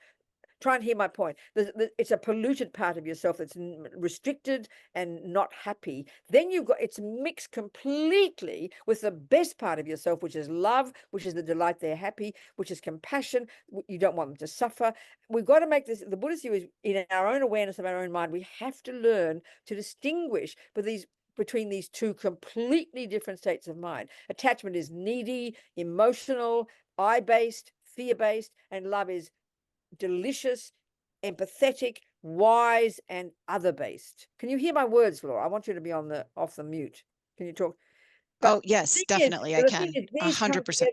try and hear my point. It's a polluted part of yourself that's restricted and not happy. Then you've got, it's mixed completely with the best part of yourself, which is love, which is the delight they're happy, which is compassion. You don't want them to suffer. We've got to make this, the Buddhist view is, in our own awareness of our own mind, we have to learn to distinguish between these two completely different states of mind. Attachment is needy, emotional, I-based, fear-based, and love is delicious, empathetic, wise, and other-based. Can you hear my words, Laura? I want you to be off the mute. Can you talk? But Oh, yes, definitely. I can. 100%.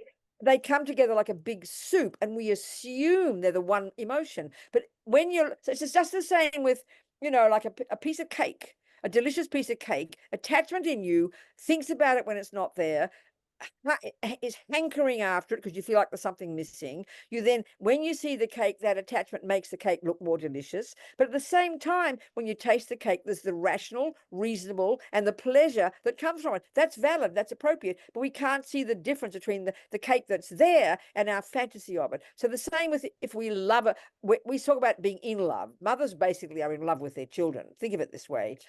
They come together like a big soup, and we assume they're the one emotion. But when so it's just the same with, you know, like a piece of cake, a delicious piece of cake. Attachment in you thinks about it when it's not there, is hankering after it because you feel like there's something missing. You then, when you see the cake, that attachment makes the cake look more delicious. But at the same time, when you taste the cake, there's the rational, reasonable, and the pleasure that comes from it. That's valid, that's appropriate, but we can't see the difference between the cake that's there and our fantasy of it. So the same with, if we love it, we talk about being in love. Mothers basically are in love with their children. Think of it this way.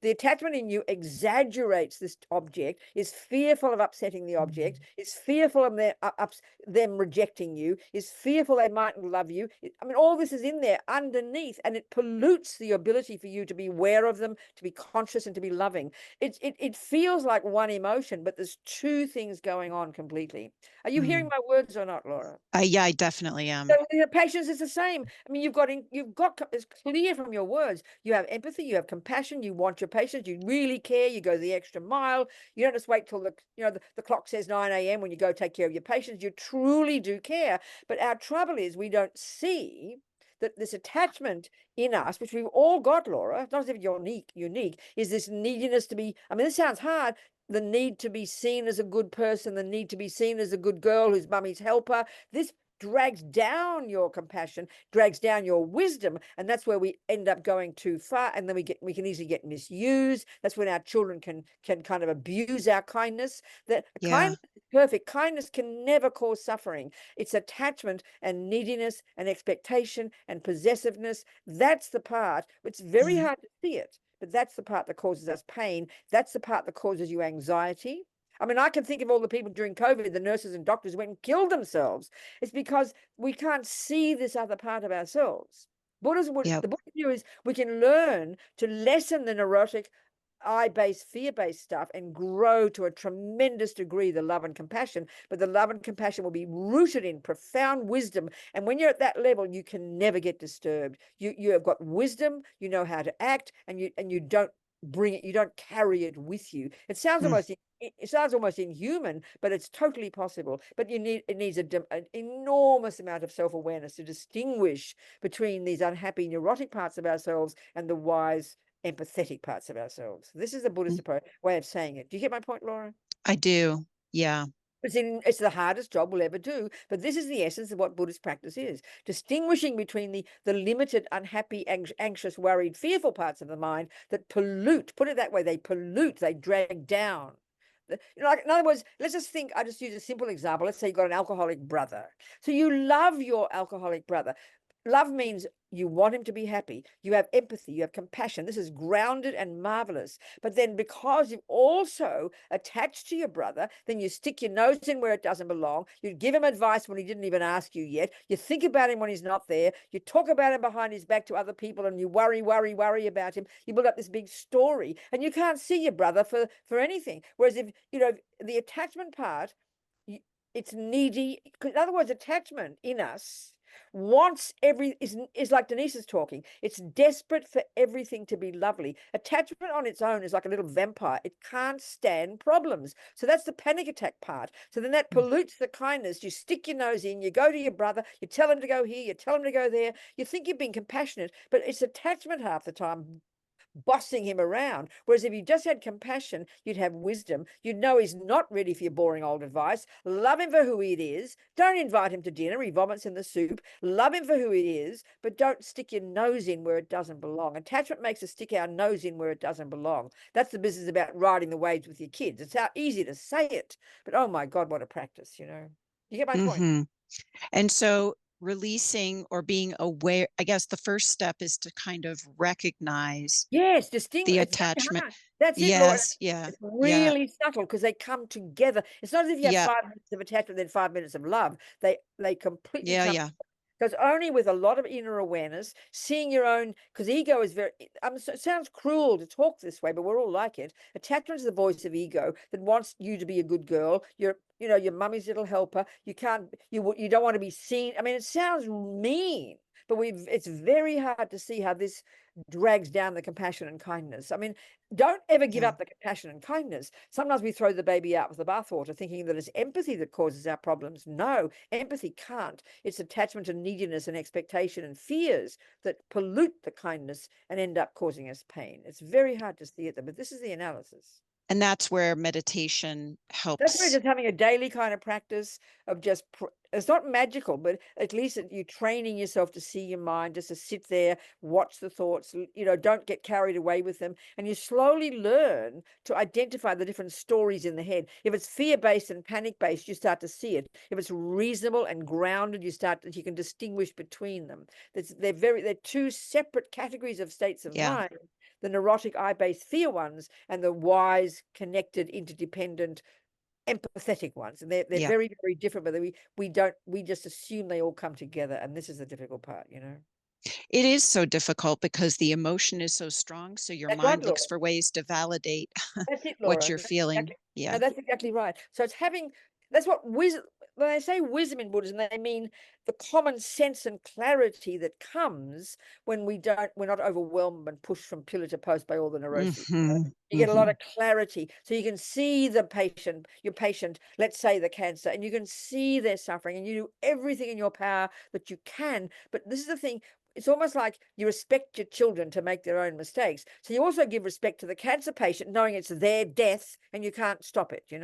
The attachment in you exaggerates this object, is fearful of upsetting the object, is fearful of them rejecting you, is fearful they mightn't love you. I mean, all this is in there underneath, and it pollutes the ability for you to be aware of them, to be conscious, and to be loving. It feels like one emotion, but there's two things going on completely. Are you hearing my words or not, Laura? Yeah, I definitely am. So patience is the same. I mean, you've got it's clear from your words. You have empathy, you have compassion, you want your patients, you really care, you go the extra mile. You don't just wait till the clock says 9 a.m. when you go take care of your patients. You truly do care. But our trouble is we don't see that this attachment in us, which we've all got, Laura, not as if you're unique, is this neediness to be, I mean, this sounds hard, the need to be seen as a good person, the need to be seen as a good girl whose mummy's helper. This drags down your compassion, drags down your wisdom, and that's where we end up going too far, and then we can easily get misused. That's when our children can kind of abuse our kindness. Kindness is perfect. Kindness can never cause suffering. It's attachment and neediness and expectation and possessiveness. That's the part. It's very hard to see it, but that's the part that causes us pain. That's the part that causes you anxiety. I mean, I can think of all the people during COVID, the nurses and doctors went and killed themselves. It's because we can't see this other part of ourselves. The Buddhist view is we can learn to lessen the neurotic, I-based, fear-based stuff and grow to a tremendous degree the love and compassion. But the love and compassion will be rooted in profound wisdom. And when you're at that level, you can never get disturbed. You have got wisdom, you know how to act, and you don't bring it, you don't carry it with you. It sounds almost inhuman, but it's totally possible. But it needs an enormous amount of self-awareness to distinguish between these unhappy neurotic parts of ourselves and the wise empathetic parts of ourselves. This is the Buddhist way of saying it. Do you get my point, Laura? I do. Yeah. It's the hardest job we'll ever do, but this is the essence of what Buddhist practice is. Distinguishing between the limited, unhappy, anxious, worried, fearful parts of the mind that pollute, put it that way, they pollute, they drag down. Like, in other words, let's just think, I just use a simple example. Let's say you've got an alcoholic brother. So you love your alcoholic brother. love means you want him to be happy. You have empathy, you have compassion. This is grounded and marvelous. But then because you've also attached to your brother, then you stick your nose in where it doesn't belong. You give him advice when he didn't even ask you yet. You think about him when he's not there. You talk about him behind his back to other people, and you worry about him. You build up this big story, and you can't see your brother for anything. Whereas if, the attachment part, it's needy. In other words, attachment in us wants is like Denise is talking. It's desperate for everything to be lovely. Attachment on its own is like a little vampire. It can't stand problems. So that's the panic attack part. So then that pollutes the kindness. You stick your nose in, you go to your brother, you tell him to go here, you tell him to go there. You think you're being compassionate, but it's attachment half the time bossing him around. Whereas if you just had compassion, you'd have wisdom. You'd know he's not ready for your boring old advice. Love him for who he is. Don't invite him to dinner. He vomits in the soup. Love him for who he is, but don't stick your nose in where it doesn't belong. Attachment makes us stick our nose in where it doesn't belong. That's the business about riding the waves with your kids. It's how easy to say it, but oh my God, what a practice, You get my point? And so releasing or being aware, I guess the first step is to kind of recognize distinguish the it's very attachment. hard. That's it, Laura. Yes, yeah, It's really subtle because they come together. It's not as if you have yeah, 5 minutes of attachment, then 5 minutes of love. They completely yeah, come. yeah, Because only with a lot of inner awareness, seeing your own, because ego is very, so it sounds cruel to talk this way, but we're all like it. Attachment is the voice of ego that wants you to be a good girl. You're, your mummy's little helper. You don't want to be seen. I mean, it sounds mean, but it's very hard to see how this drags down the compassion and kindness. I mean, don't ever give yeah. up the compassion and kindness. Sometimes we throw the baby out with the bathwater thinking that it's empathy that causes our problems. No, empathy can't. It's attachment and neediness and expectation and fears that pollute the kindness and end up causing us pain. It's very hard to see it, but this is the analysis. And that's where meditation That's where helps. just having a daily kind of practice of just, it's not magical, but at least you're training yourself to see your mind, just to sit there, watch the thoughts, don't get carried away with them. And you slowly learn to identify the different stories in the head. If it's fear-based and panic-based, you start to see it. If it's reasonable and grounded, you can distinguish between them. They're two separate categories of states of Yeah. mind. The neurotic I-based fear ones and the wise, connected, interdependent, empathetic ones. And they're Yeah. very, very different, but we just assume they all come together. And this is the difficult part, It is so difficult because the emotion is so strong. So your That's right, mind Laura. looks for ways to validate That's it, what Laura. you're feeling. Exactly. Yeah. No, that's exactly right. So it's that's what wisdom, when they say wisdom in Buddhism, they mean the common sense and clarity that comes when we're not overwhelmed and pushed from pillar to post by all the neuroses. You get a lot of clarity. So you can see your patient, let's say the cancer, and you can see their suffering, and you do everything in your power that you can. But this is the thing. It's almost like you respect your children to make their own mistakes. So you also give respect to the cancer patient, knowing it's their death and you can't stop it, Do you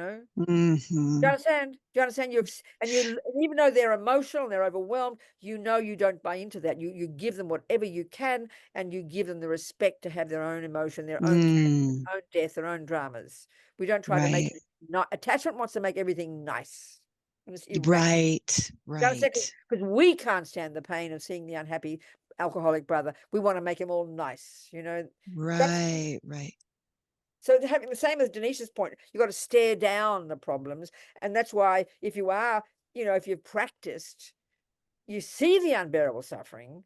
understand? Do you understand? Even though they're emotional and they're overwhelmed, you don't buy into that. You give them whatever you can, and you give them the respect to have their own emotion, their own cancer, their own death, their own dramas. We don't try to make it not. Attachment wants to make everything nice. Right. Because we can't stand the pain of seeing the unhappy alcoholic brother. We want to make him all nice, Right. So having the same as Denise's point, you've got to stare down the problems. And that's why if you've practiced, you see the unbearable suffering.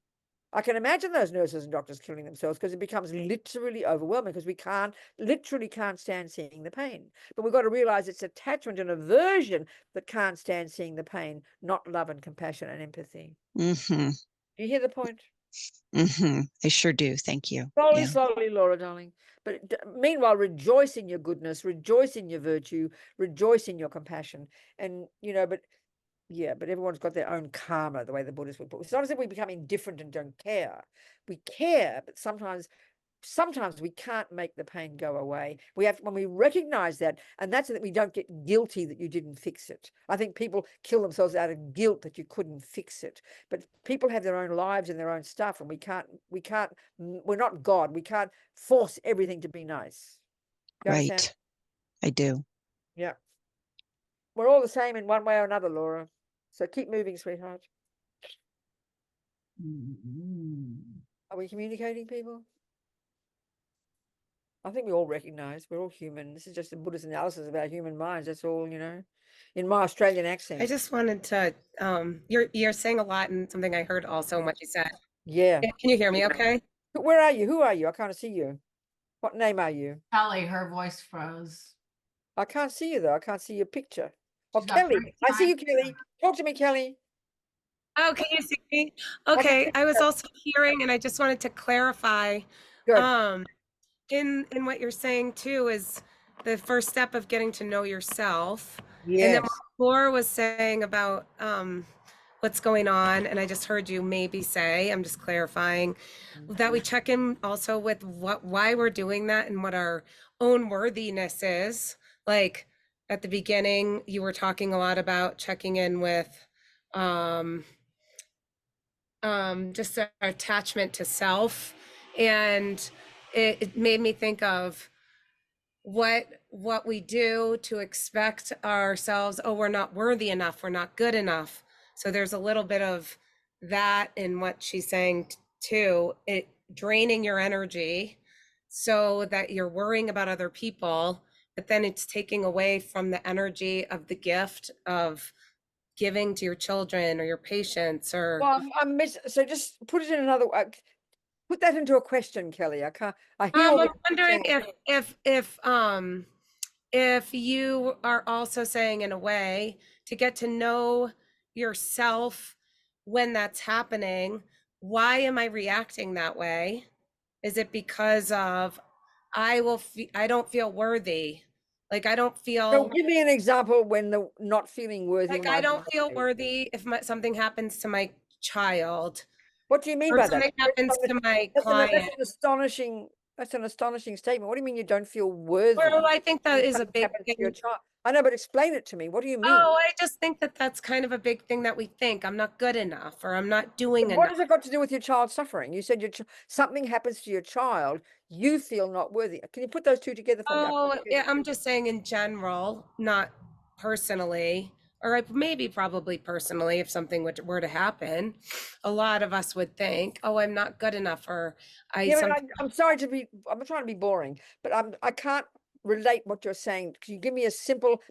I can imagine those nurses and doctors killing themselves because it becomes literally overwhelming because we literally can't stand seeing the pain. But we've got to realize it's attachment and aversion that can't stand seeing the pain, not love and compassion and empathy. Do you hear the point? I sure do. Thank you. Slowly, Laura, darling. But meanwhile, rejoice in your goodness, rejoice in your virtue, rejoice in your compassion. And, but everyone's got their own karma, the way the Buddhists would put it. It's not as if we become indifferent and don't care. We care, but sometimes we can't make the pain go away. When we recognize that, and that's that we don't get guilty that you didn't fix it. I think people kill themselves out of guilt that you couldn't fix it. But people have their own lives and their own stuff, and we're not God. We can't force everything to be nice. Right. Understand? I do. Yeah. We're all the same in one way or another, Laura. So keep moving, sweetheart. Are we communicating, people? I think we all recognize we're all human. This is just a Buddhist analysis about human minds. That's all, in my Australian accent. I just wanted to, you're saying a lot, and something I heard also in what you said. Yeah. Can you hear me okay? Where are you? Who are you? I can't see you. What name are you? Kelly, her voice froze. I can't see you, though. I can't see your picture. Oh, She's got Kelly. three I see you, times. Kelly. Talk to me, Kelly. Oh, can you see me? I can Okay, see I was you. also hearing, and I just wanted to clarify, Good. in what you're saying too is the first step of getting to know yourself. And then Yes. what Laura was saying about what's going on, and I just heard you maybe say, I'm just clarifying, that we check in also with why we're doing that and what our own worthiness is. Like at the beginning, you were talking a lot about checking in with just our attachment to self, and it made me think of what we do to expect ourselves, oh, we're not worthy enough, we're not good enough. So there's a little bit of that in what she's saying too, it draining your energy so that you're worrying about other people, but then it's taking away from the energy of the gift of giving to your children or your patients or Well, so just put it in another way. Put that into a question, Kelly. I can't. I hear all I'm the wondering if you are also saying in a way to get to know yourself when that's happening, why am I reacting that way? Is it because of I don't feel worthy? Like I don't So feel give me an example when the not feeling worthy. like I don't feel worthy if something happens to my child What do you mean or by that? something happens to my That's client. an astonishing statement. What do you mean you don't feel worthy? Well, I think that when is a something big happens to your thing. child? I know, but explain it to me. What do you mean? Oh, I just think that that's kind of a big thing that we think I'm not good enough or I'm not doing What enough. has it got to do with your child suffering? You said something happens to your child, you feel not worthy. Can you put those two together for me? Oh, yeah, I'm just saying in general, not personally, or maybe probably personally, if something were to happen, a lot of us would think, oh, I'm not good enough, or Yeah, but I'm sorry to be. I'm not trying to be boring, but I can't relate what you're saying. Can you give me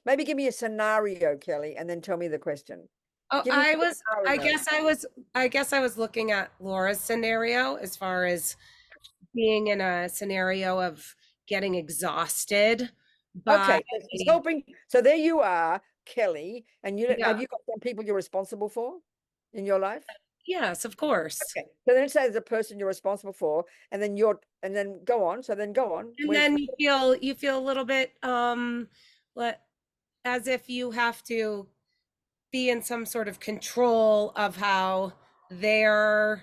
maybe give me a scenario, Kelly, and then tell me the question. Oh, Give me a I scenario. guess I was looking at Laura's scenario as far as being in a scenario of getting exhausted by, Okay, so it's helping. So there you are, Kelly, and have yeah, you got some people you're responsible for in your life? yes, of course. Okay, so then say there's a person you're responsible for, and then go on. So then go on. And then you feel a little bit let as if you have to be in some sort of control of how their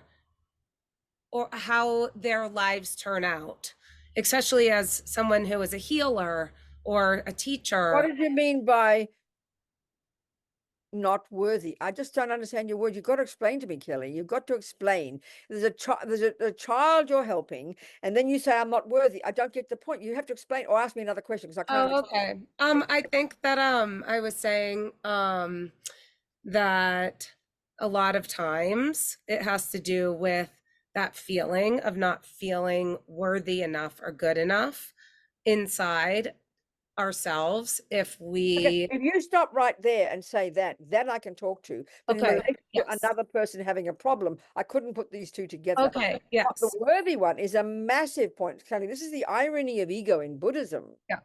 lives turn out, especially as someone who is a healer or a What teacher. did you mean by not worthy? I just don't understand your word. You've got to explain to me, Kelly. You've got to explain. There's a child you're helping, and then you say I'm not worthy. I don't get the point. You have to explain or ask me another question because I can't Oh, understand. okay. I think that I was saying that a lot of times it has to do with that feeling of not feeling worthy enough or good enough inside ourselves. If we If you stop right there and say that I can talk to, but in okay, relation to yes, another person having a problem, I couldn't put these two together. okay, But the yes, worthy one is a massive point, Kelly. This is the irony of ego in Buddhism. yeah.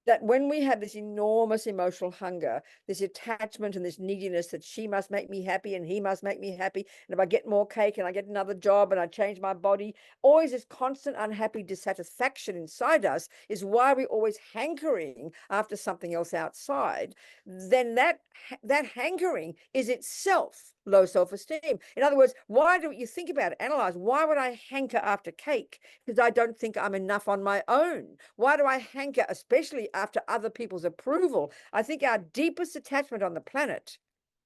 That when we have this enormous emotional hunger, this attachment and this neediness that she must make me happy and he must make me happy, and if I get more cake and I get another job and I change my body, always this constant unhappy dissatisfaction inside us is why we're always hankering after something else outside. Then that hankering is itself low self-esteem. In other words, why do you think about it, analyze, why would I hanker after cake? Because I don't think I'm enough on my own. Why do I hanker, especially after other people's approval? I think our deepest attachment on the planet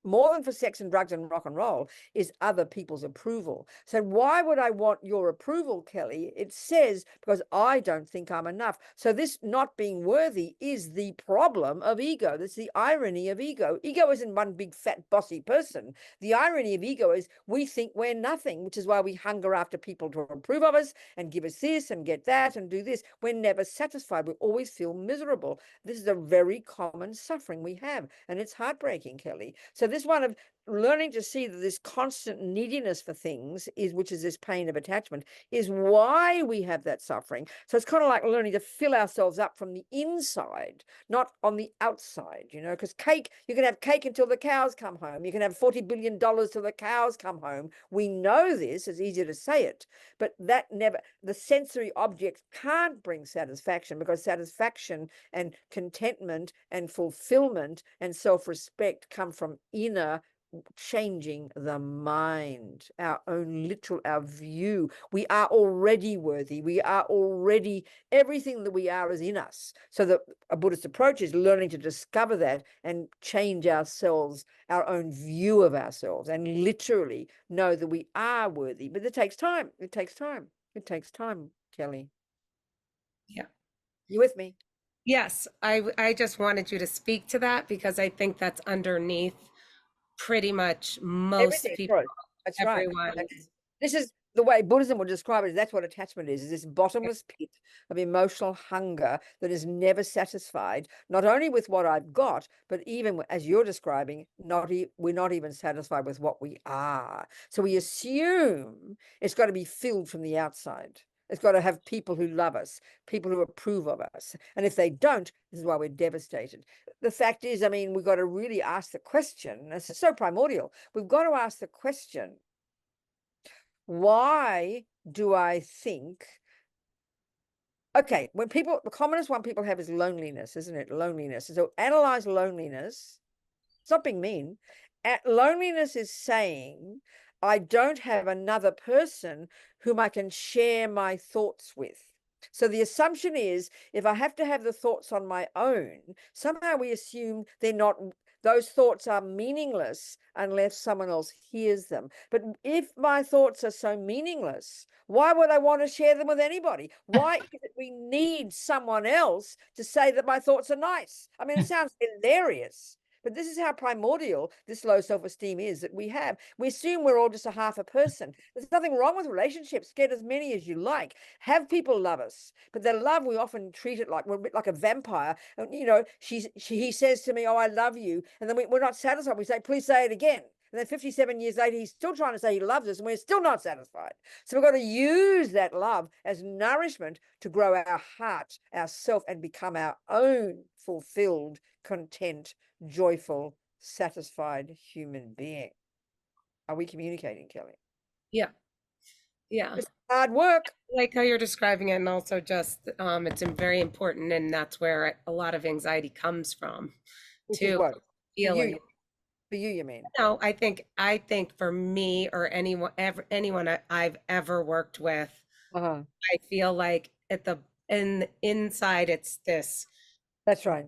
more than for sex and drugs and rock and roll, is other people's approval. So why would I want your approval, Kelly? It says, because I don't think I'm enough. So this not being worthy is the problem of ego. That's the irony of ego. Ego isn't one big fat bossy person. The irony of ego is we think we're nothing, which is why we hunger after people to approve of us and give us this and get that and do this. We're never satisfied. We always feel miserable. This is a very common suffering we have, and it's heartbreaking, Kelly. So this one of learning to see that this constant neediness for things is, which is this pain of attachment, is why we have that suffering. So it's kind of like learning to fill ourselves up from the inside, not on the outside, you know, because cake, you can have cake until the cows come home. You can have $40 billion till the cows come home. We know this, it's easier to say it, but that never, the sensory objects can't bring satisfaction, because satisfaction and contentment and fulfillment and self-respect come from inner changing the mind, our own literal, our view. We are already worthy. We are already, everything that we are is in us. So the a Buddhist approach is learning to discover that and change ourselves, our own view of ourselves, and literally know that we are worthy. But it takes time. It takes time. It takes time, Kelly. Yeah. You with me? Yes, I just wanted you to speak to that, because I think that's underneath pretty much most Everything, people, right. That's right. everyone. This is the way Buddhism would describe it. That's what attachment is this bottomless pit of emotional hunger that is never satisfied, not only with what I've got, but even as you're describing, we're not even satisfied with what we are. So we assume it's got to be filled from the outside. It's got to have people who love us, people who approve of us. And if they don't, this is why we're devastated. The fact is, I mean, we've got to really ask the question. This is so primordial. We've got to ask the question, why do I think, okay, when people, the commonest one people have is loneliness, isn't it? Loneliness. So analyze loneliness. It's not being mean. Loneliness is saying, I don't have another person whom I can share my thoughts with. So the assumption is, if I have to have the thoughts on my own, somehow we assume they're not, those thoughts are meaningless unless someone else hears them. But if my thoughts are so meaningless, why would I want to share them with anybody? Why is it we need someone else to say that my thoughts are nice? I mean, it sounds hilarious. But this is how primordial this low self-esteem is that we have. We assume we're all just a half a person. There's nothing wrong with relationships. Get as many as you like. Have people love us. But their love, we often treat it like we're a bit like a vampire. And, you know, he says to me, oh, I love you. And then we're not satisfied. We say, please say it again. And then 57 years later, he's still trying to say he loves us, and we're still not satisfied. So we've got to use that love as nourishment to grow our heart, ourself, and become our own fulfilled, content, joyful, satisfied human being. Are we communicating, Kelly? Yeah. It's hard work. I like how you're describing it, and also just it's very important, and that's where a lot of anxiety comes from. Which is what? Feeling. For you mean? No, I think for me, or anyone I've ever worked with, I feel like inside it's this. That's right.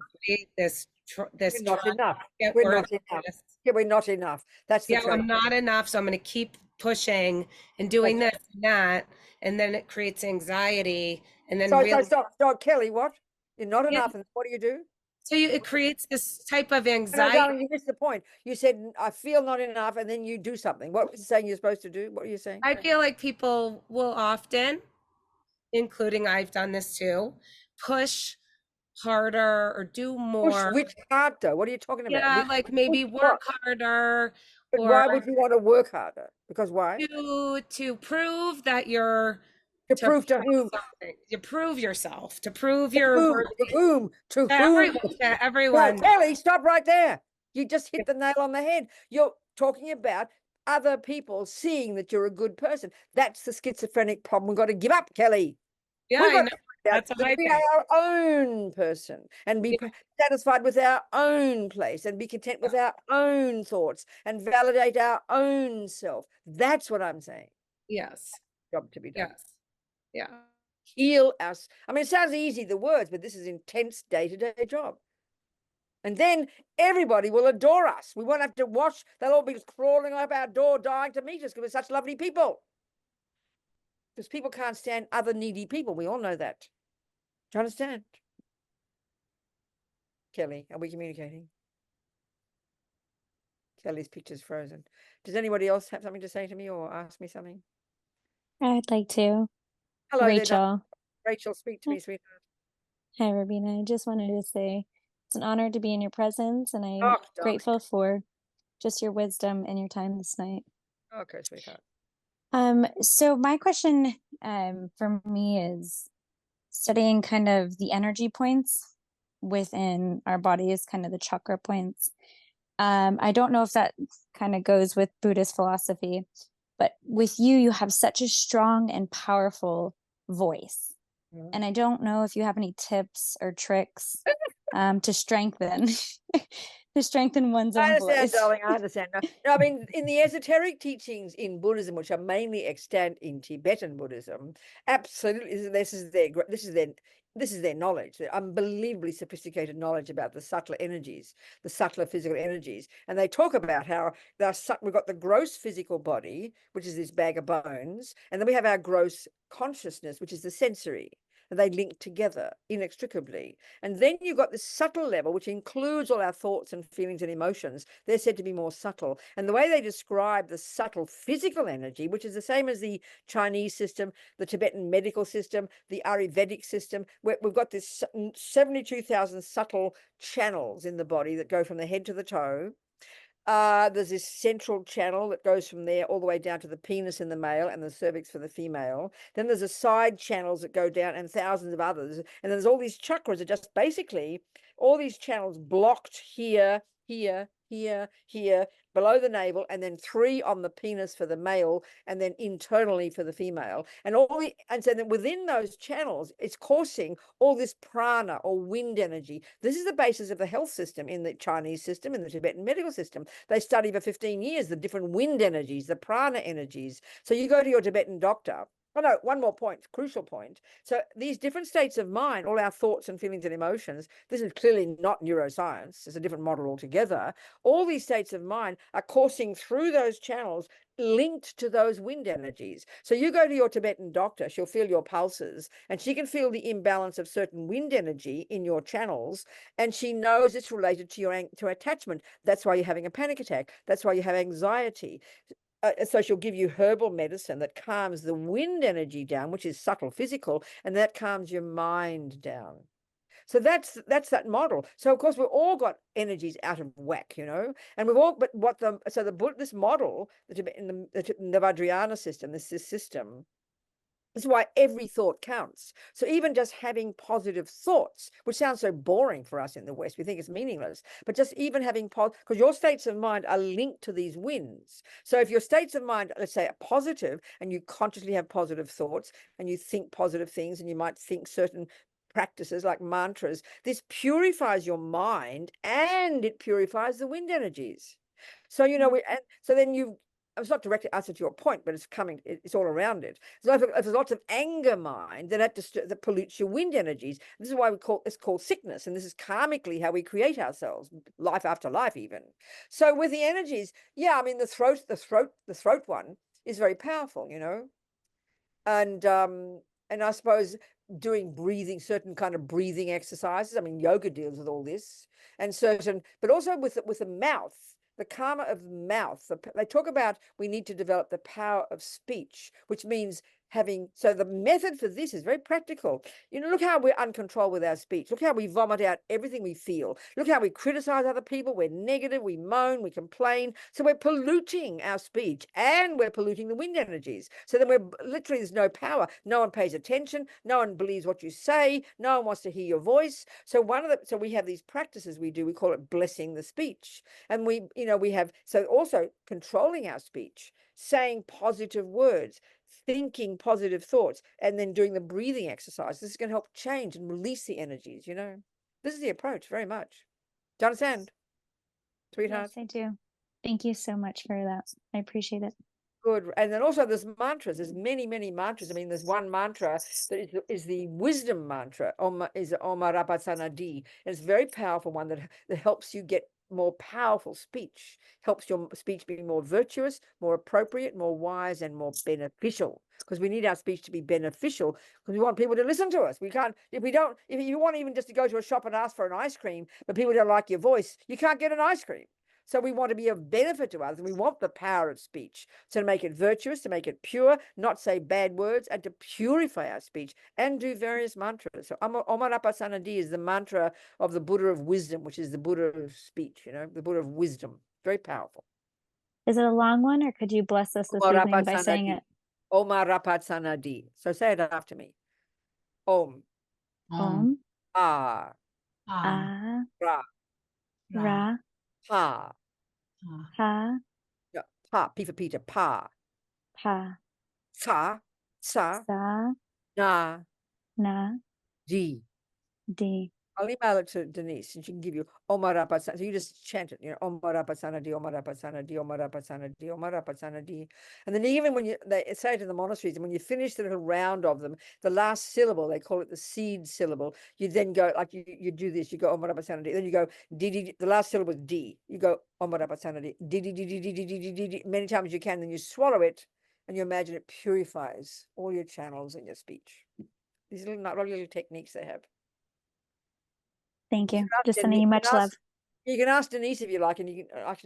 This we're not enough. We're not enough. Yeah, we're not enough. That's the I'm not enough, so I'm going to keep pushing and doing this and that, and then it creates anxiety, and then stop, Kelly. What? You're not enough, and what do? So it creates this type of anxiety. No, darling, you missed the point. You said, I feel not enough, and then you do something. What was you saying you're supposed to do? What are you saying? I feel like people will often, including I've done this too, push harder or do more. Push which harder? What are you talking about? Yeah, like maybe work harder. But why would you want to work harder? Because why? To prove that you're... To prove to whom? To prove yourself, to prove your... To whom? To everyone. Now, Kelly, stop right there. You just hit the nail on the head. You're talking about other people seeing that you're a good person. That's the schizophrenic problem. We've got to give up, Kelly. Yeah, I know. That's to be our own person and be satisfied with our own place and be content with our own thoughts and validate our own self. That's what I'm saying. Yes. Job to be done. Yes. Yeah. Heal us. I mean, it sounds easy, the words, but this is intense day-to-day job. And then everybody will adore us. We won't have to wash. They'll all be crawling up our door, dying to meet us because we're such lovely people. Because people can't stand other needy people. We all know that. Do you understand? Kelly, are we communicating? Kelly's picture's frozen. Does anybody else have something to say to me or ask me something? I'd like to. Hello there, Rachel. Rachel, speak to me, sweetheart. Hi, Robina. I just wanted to say it's an honor to be in your presence, and I'm Oh, darling. grateful for just your wisdom and your time this night. Okay, sweetheart. So my question for me is studying kind of the energy points within our bodies, kind of the chakra points. I don't know if that kind of goes with Buddhist philosophy, but with you, you have such a strong and powerful voice. Mhm. And I don't know if you have any tips or tricks to strengthen one's I own understand, voice. darling. I understand. No, I mean, in the esoteric teachings in Buddhism, which are mainly extant in Tibetan Buddhism, absolutely, this is their knowledge, their unbelievably sophisticated knowledge about the subtler energies, the subtler physical energies. And they talk about how we've got the gross physical body, which is this bag of bones, and then we have our gross consciousness, which is the sensory. And they link together inextricably. And then you've got this subtle level, which includes all our thoughts and feelings and emotions. They're said to be more subtle. And the way they describe the subtle physical energy, which is the same as the Chinese system, the Tibetan medical system, the Ayurvedic system, where we've got this 72,000 subtle channels in the body that go from the head to the toe. There's this central channel that goes from there all the way down to the penis in the male and the cervix for the female. Then there's a side channels that go down and thousands of others. And there's all these chakras that just basically all these channels blocked here, here, here, here, below the navel, and then 3 on the penis for the male, and then internally for the female. And so then within those channels, it's coursing all this prana or wind energy. This is the basis of the health system in the Chinese system, in the Tibetan medical system. They study for 15 years the different wind energies, the prana energies. So you go to your Tibetan doctor. Oh no, one more point, crucial point. So these different states of mind, all our thoughts and feelings and emotions, this is clearly not neuroscience, it's a different model altogether. All these states of mind are coursing through those channels linked to those wind energies. So you go to your Tibetan doctor, she'll feel your pulses, and she can feel the imbalance of certain wind energy in your channels, and she knows it's related to your attachment. That's why you're having a panic attack. That's why you have anxiety. So she'll give you herbal medicine that calms the wind energy down, which is subtle physical, and that calms your mind down. So that's that model. So of course we've all got energies out of whack, you know, and we've all, but this model, the Vajrayana system, this system. This is why every thought counts. So even just having positive thoughts, which sounds so boring for us in the West, we think it's meaningless, but just even having because your states of mind are linked to these winds. So if your states of mind, let's say, are positive, and you consciously have positive thoughts, and you think positive things, and you might think certain practices like mantras, this purifies your mind and it purifies the wind energies. So, you know, so then it's not directly answer to your point, but it's all around it. So if there's lots of anger mind, then that pollutes your wind energies. This is why it's called sickness. And this is karmically how we create ourselves, life after life even. So with the energies, yeah, I mean, the throat one is very powerful, you know. And I suppose doing certain kind of breathing exercises. I mean, yoga deals with all this, but also with the mouth. The karma of the mouth. They talk about we need to develop the power of speech, which means so the method for this is very practical. You know, look how we're uncontrolled with our speech. Look how we vomit out everything we feel. Look how we criticize other people. We're negative, we moan, we complain. So we're polluting our speech and we're polluting the wind energies. So then there's no power. No one pays attention. No one believes what you say. No one wants to hear your voice. So we have these practices we do. We call it blessing the speech. And we have also controlling our speech, saying positive words, thinking positive thoughts, and then doing the breathing exercise. This is going to help change and release the energies, you know. This is the approach very much. Do you understand, sweetheart? Yes, I do. Thank you so much for that. I appreciate it. Good. And then also there's mantras. There's many, many mantras. I mean, there's one mantra that is the wisdom mantra, is Om Rapasana D. And it's a very powerful one that helps you get more powerful speech, helps your speech be more virtuous, more appropriate, more wise, and more beneficial. Because we need our speech to be beneficial, because we want people to listen to us. We can't, if you want even just to go to a shop and ask for an ice cream, but people don't like your voice, you can't get an ice cream. So we want to be of benefit to others. We want the power of speech. So to make it virtuous, to make it pure, not say bad words, and to purify our speech and do various mantras. So Amarapasana D is the mantra of the Buddha of wisdom, which is the Buddha of speech, the Buddha of wisdom. Very powerful. Is it a long one, or could you bless us this evening by saying it? Omarapasana D. So say it after me. Om. Om. Ah. Ah. Ra. Ra. Pa. Pa. Yeah. Pa. P for Peter. Pa. Pa. Sa. Sa. Sa. Na. Na. D. D. I'll email it to Denise and she can give you Omarapasana. So you just chant it, Omarapasana D, Omarapasana D, Omarapasana D, Omarapasana D. And then even when they say it in the monasteries, and when you finish the little round of them, the last syllable, they call it the seed syllable. You then go, like you do this, you go Omarapasana D. Then you go D, D, D. The last syllable is D. You go Omarapasana D, D, D, D, D, D, D, D, D, D, D, many times as you can. Then you swallow it and you imagine it purifies all your channels in your speech. These little techniques they have. Thank you. Just sending you much love. You can ask Denise if you like, and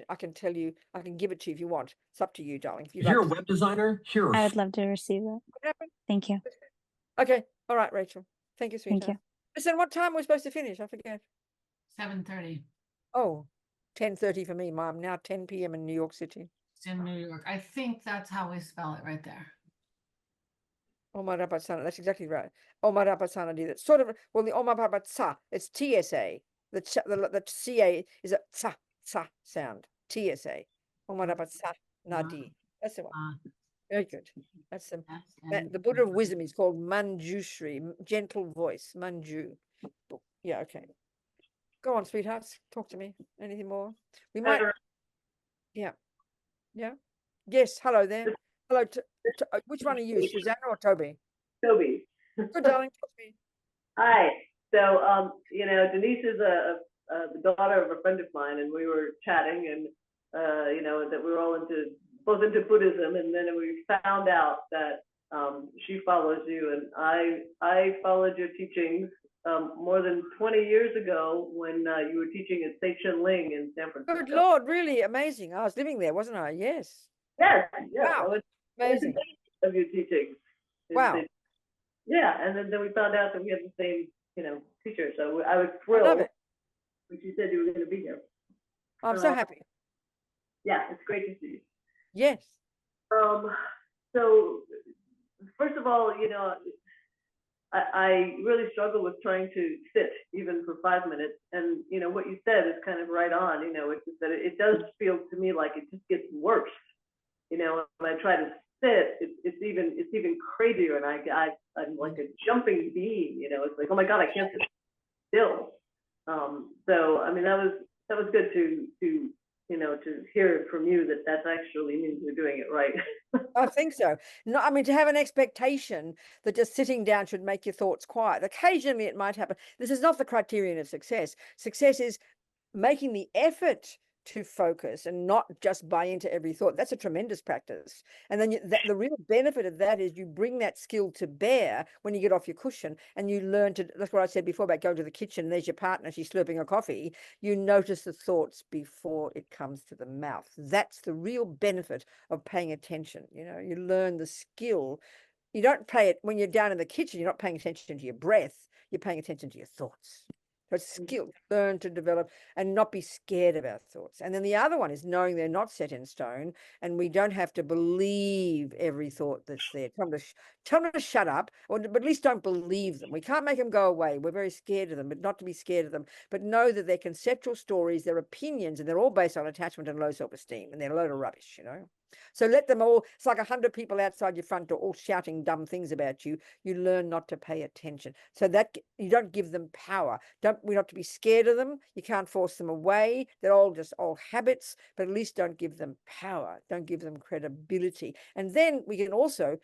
I can tell you, I can give it to you if you want. It's up to you, darling. If you're a web designer, here. I would love to receive it. Thank you. Okay. All right, Rachel. Thank you, sweetheart. Thank you. Listen, what time we're supposed to finish? I forget. 7:30. Oh, 10:30 for me, Mom. Now 10 p.m. in New York City. It's in New York. I think that's how we spell it right there. Omarapasana. That's exactly right. Omarapasana. That's sort of, well, the Omarapasa, it's TSA. The CA is a tsa sound. TSA. Omarapasa Nadi. That's the one. Very good. That's the Buddha of wisdom is called Manjushri, gentle voice, Manju. Yeah, okay. Go on, sweethearts. Talk to me. Anything more? We might. Yeah. Yeah. Yes. Hello there. Hello. Which one are you, Susanna or Toby? Toby. Good, darling. Talk to me. Hi. So, Denise is the daughter of a friend of mine, and we were chatting, and that we were all both into Buddhism, and then we found out that she follows you, and I followed your teachings more than 20 years ago when you were teaching at Seichen Ling in San Francisco. Good Lord, really amazing. I was living there, wasn't I? Yes. Yes. Yeah. Wow. Amazing. Of your teachings. Wow. Yeah, and then we found out that we had the same, teacher. So I was thrilled when she said you were going to be here. I'm so happy. Yeah, it's great to see you. Yes. So first of all, I really struggle with trying to sit even for 5 minutes. And, what you said is kind of right on, it's just that it does feel to me like it just gets worse. When I try to sit, it's even crazier. And I'm like a jumping bean, it's like, oh my God, I can't sit still. So, I mean, that was good to hear from you that actually means you're doing it right. I think so. No, I mean, to have an expectation that just sitting down should make your thoughts quiet. Occasionally it might happen. This is not the criterion of success. Success is making the effort to focus and not just buy into every thought. That's a tremendous practice. And then the real benefit of that is you bring that skill to bear when you get off your cushion and you learn to, that's what I said before about going to the kitchen, and there's your partner, she's slurping a coffee. You notice the thoughts before it comes to the mouth. That's the real benefit of paying attention. You learn the skill. You don't pay it when you're down in the kitchen, you're not paying attention to your breath, you're paying attention to your thoughts. So skill, learn to develop and not be scared of our thoughts. And then the other one is knowing they're not set in stone, and we don't have to believe every thought that's there. Tell them to shut up, but at least don't believe them. We can't make them go away. We're very scared of them, but not to be scared of them. But know that they're conceptual stories, they're opinions, and they're all based on attachment and low self-esteem, and they're a load of rubbish, So let them all, it's like 100 people outside your front door all shouting dumb things about you. You learn not to pay attention. So that you don't give them power. We're not to be scared of them. You can't force them away. They're all just old habits, but at least don't give them power. Don't give them credibility. And then we can also,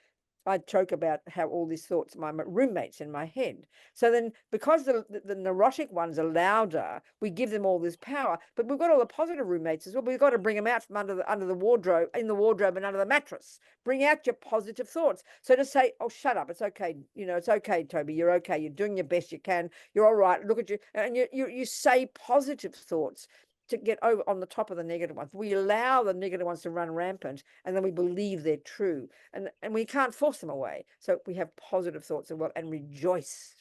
I joke about how all these thoughts, my roommates in my head. So then because the neurotic ones are louder, we give them all this power, but we've got all the positive roommates as well. We've got to bring them out from under the wardrobe, in the wardrobe and under the mattress. Bring out your positive thoughts. So to say, oh, shut up. It's okay. You know, it's okay, Toby. You're okay. You're doing your best you can. You're all right. Look at you. And you say positive thoughts to get over on the top of the negative ones. We allow the negative ones to run rampant, and then we believe they're true, and we can't force them away. So we have positive thoughts as well, and rejoice.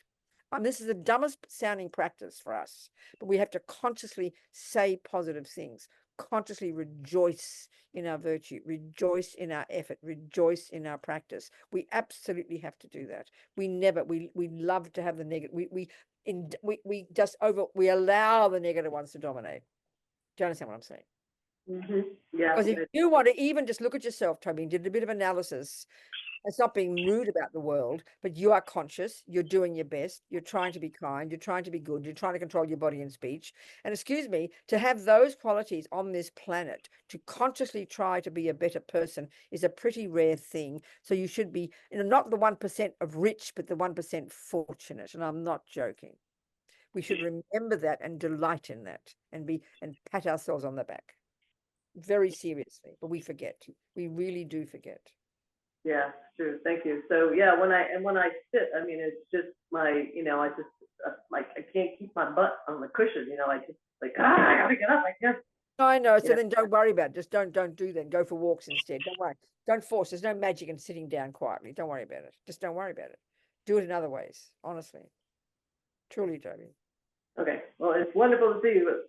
This is the dumbest sounding practice for us, but we have to consciously say positive things, consciously rejoice in our virtue, rejoice in our effort, rejoice in our practice. We absolutely have to do that. We love to have the negative. We allow the negative ones to dominate. Do you understand what I'm saying? Mm-hmm. Yeah. Because if you want to even just look at yourself, Toby, and did a bit of analysis, it's not being rude about the world, but you are conscious, you're doing your best, you're trying to be kind, you're trying to be good, you're trying to control your body and speech. And excuse me, to have those qualities on this planet, to consciously try to be a better person is a pretty rare thing. So you should be, not the 1% of rich, but the 1% fortunate. And I'm not joking. We should remember that and delight in that and pat ourselves on the back very seriously, but we forget. We really do forget. Yeah, true. Thank you. So yeah, when I sit, I mean, it's just my, I just like, I can't keep my butt on the cushion, I just like, I gotta get up, I guess. I know. So then don't worry about it. Just don't do that. Go for walks instead. Don't worry. Don't force. There's no magic in sitting down quietly. Don't worry about it. Just don't worry about it. Do it in other ways, honestly. Truly, Toby. Okay. Well, it's wonderful to see you.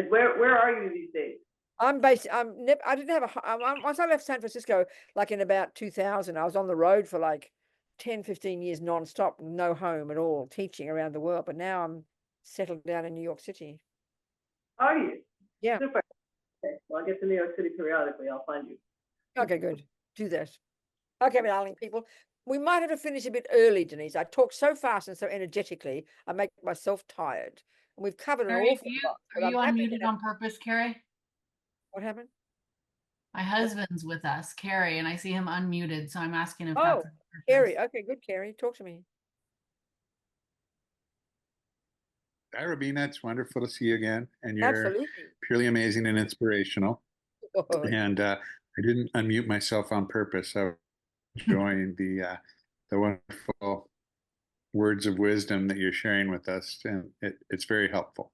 Where are you these days? I didn't have once I left San Francisco, like in about 2000, I was on the road for like 10, 15 years nonstop, no home at all, teaching around the world. But now I'm settled down in New York City. Are you? Yeah. Super. Okay. Well, I'll get to New York City periodically. I'll find you. Okay, good. Do that. Okay, my darling people. We might have to finish a bit early, Denise. I talk so fast and so energetically, I make myself tired. And we've covered an awful lot. Are you unmuted on purpose, Carrie? What happened? My husband's with us, Carrie, and I see him unmuted, so I'm asking if Oh, that's Carrie. Okay, good, Carrie. Talk to me. Hi, Robina. It's wonderful to see you again. And you're Absolutely. purely amazing and inspirational. Oh. And I didn't unmute myself on purpose. I was enjoying the wonderful words of wisdom that you're sharing with us. And it's very helpful.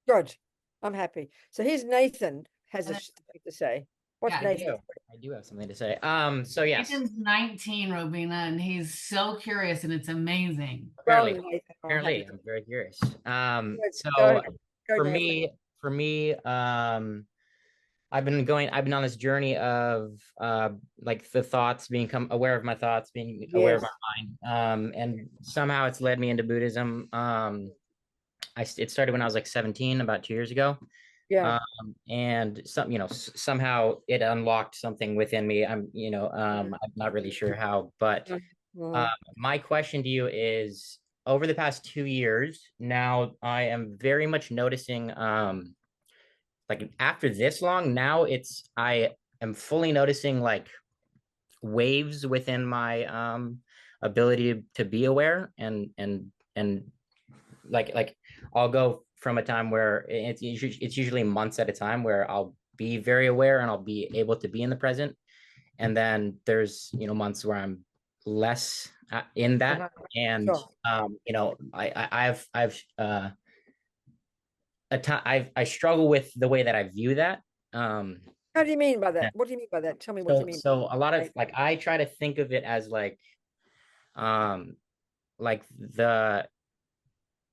Good. I'm happy. So here's Nathan has something to say. What's Yeah, Nathan? I do have something to say. So yes. Nathan's 19, Robina, and he's so curious, and it's amazing. Apparently, Nathan, apparently, I'm very curious. So Go for Nathan. me, I've been on this journey of like the thoughts, become aware of my thoughts, being aware of my mind. And somehow it's led me into Buddhism. It started when I was like 17, about 2 years ago. Yeah. And somehow it unlocked something within me. I'm not really sure how, but my question to you is, over the past 2 years, now I am very much noticing, like after this long, now I am fully noticing like waves within my ability to be aware, and like I'll go from a time where it's usually months at a time where I'll be very aware and I'll be able to be in the present. And then there's, months where I'm less in that. And, I struggle with the way that I view that. How do you mean by that? What do you mean by that? Tell me what you mean. So a lot of like, I try to think of it as like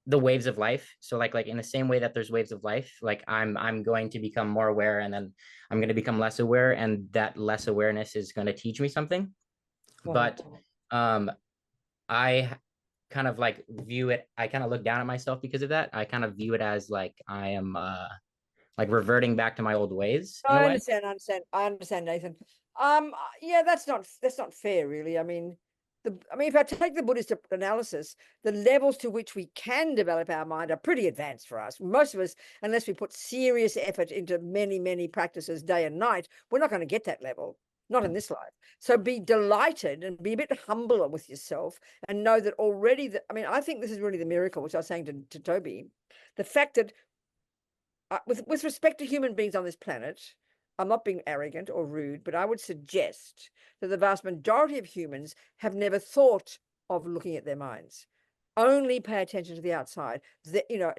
the waves of life. So like in the same way that there's waves of life, like I'm going to become more aware, and then I'm going to become less aware, and that less awareness is going to teach me something. But I kind of like view it, I kind of look down at myself because of that. I kind of view it as like I am like reverting back to my old ways. I understand, Nathan. Yeah, that's not fair, really. I mean, if I take the Buddhist analysis, the levels to which we can develop our mind are pretty advanced for us. Most of us, unless we put serious effort into many, many practices day and night, we're not going to get that level. Not in this life. So be delighted and be a bit humbler with yourself and know that already, I think this is really the miracle, which I was saying to Toby, the fact that with respect to human beings on this planet, I'm not being arrogant or rude, but I would suggest that the vast majority of humans have never thought of looking at their minds. Only pay attention to the outside.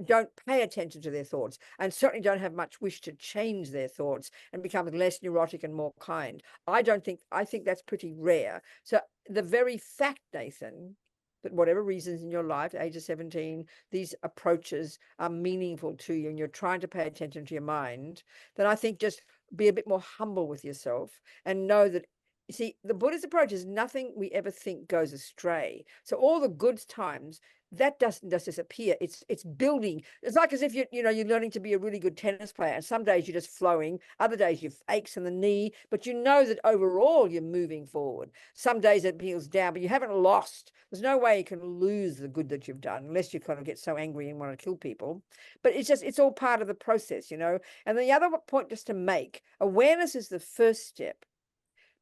Don't pay attention to their thoughts, and certainly don't have much wish to change their thoughts and become less neurotic and more kind. I think that's pretty rare. So the very fact, Nathan, that whatever reasons in your life, age of 17, these approaches are meaningful to you and you're trying to pay attention to your mind, then I think just be a bit more humble with yourself and know that, you see, the Buddhist approach is nothing we ever think goes astray. So all the good times, that doesn't just disappear. It's building. It's like as if you're learning to be a really good tennis player. And some days you're just flowing, other days you have aches in the knee, but you know that overall you're moving forward. Some days it feels down, but you haven't lost. There's no way you can lose the good that you've done unless you kind of get so angry and want to kill people. But it's all part of the process, And the other point just to make, awareness is the first step,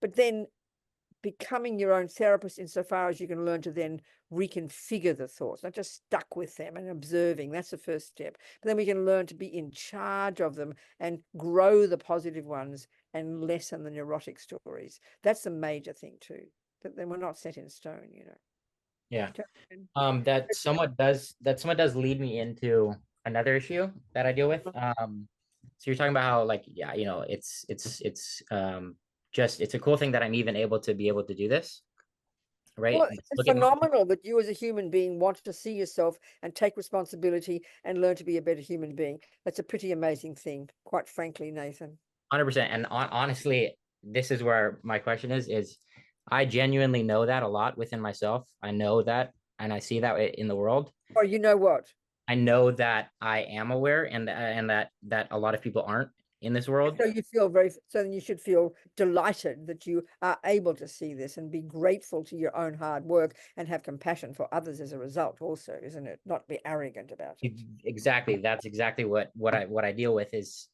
but then becoming your own therapist insofar as you can learn to then reconfigure the thoughts, not just stuck with them and observing. That's the first step. But then we can learn to be in charge of them and grow the positive ones and lessen the neurotic stories. That's the major thing too, that then we're not set in stone, Yeah. That somewhat does lead me into another issue that I deal with. So you're talking about how, like, yeah, it's a cool thing that I'm even able to do this, right? Well, it's phenomenal that you as a human being want to see yourself and take responsibility and learn to be a better human being. That's a pretty amazing thing, quite frankly, Nathan. 100%. And honestly, this is where my question is I genuinely know that a lot within myself. I know that, and I see that in the world. Or you know what? I know that I am aware, and that a lot of people aren't in this world. So you feel so then you should feel delighted that you are able to see this and be grateful to your own hard work and have compassion for others as a result also, isn't it? Not be arrogant about it. Exactly. That's exactly what I deal with is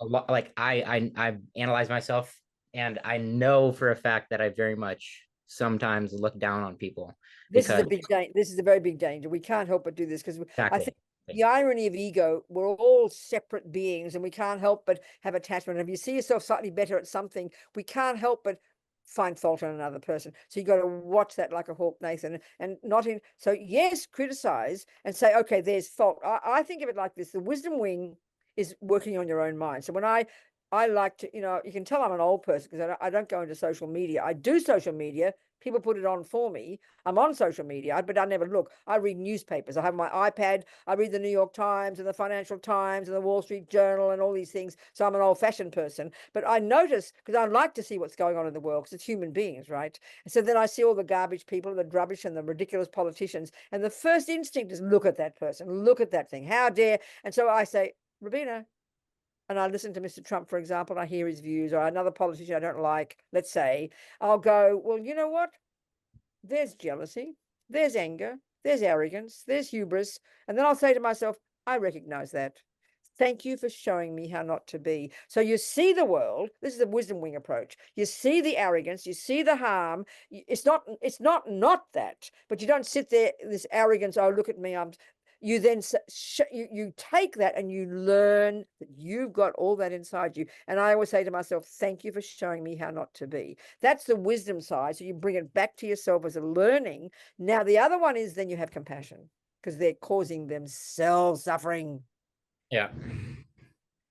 a lot. Like I've analyzed myself, and I know for a fact that I very much sometimes look down on people. This is a big danger. This is a very big danger. We can't help but do this because I think the irony of ego, we're all separate beings and we can't help but have attachment. And if you see yourself slightly better at something, we can't help but find fault in another person. So you got to watch that like a hawk, Nathan, and not in. So yes, criticize and say, okay, there's fault. I think of it like this. The wisdom wing is working on your own mind. So when I like to, you can tell I'm an old person because I don't go into social media. I do social media. People put it on for me. I'm on social media, but I never look. I read newspapers. I have my iPad. I read the New York Times and the Financial Times and the Wall Street Journal and all these things. So I'm an old-fashioned person. But I notice, because I like to see what's going on in the world, because it's human beings, right? And so then I see all the garbage people, the rubbish and the ridiculous politicians. And the first instinct is look at that person. Look at that thing. How dare. And so I say, Robina, and I listen to Mr. Trump, for example, and I hear his views, or another politician I don't like, let's say, I'll go, well, you know what? There's jealousy, there's anger, there's arrogance, there's hubris. And then I'll say to myself, I recognize that. Thank you for showing me how not to be. So you see the world. This is the wisdom wing approach. You see the arrogance, you see the harm. It's not that, but you don't sit there, this arrogance, oh, look at me, you then you take that and you learn that you've got all that inside you. And I always say to myself, thank you for showing me how not to be. That's the wisdom side. So you bring it back to yourself as a learning. Now, the other one is then you have compassion because they're causing themselves suffering. Yeah.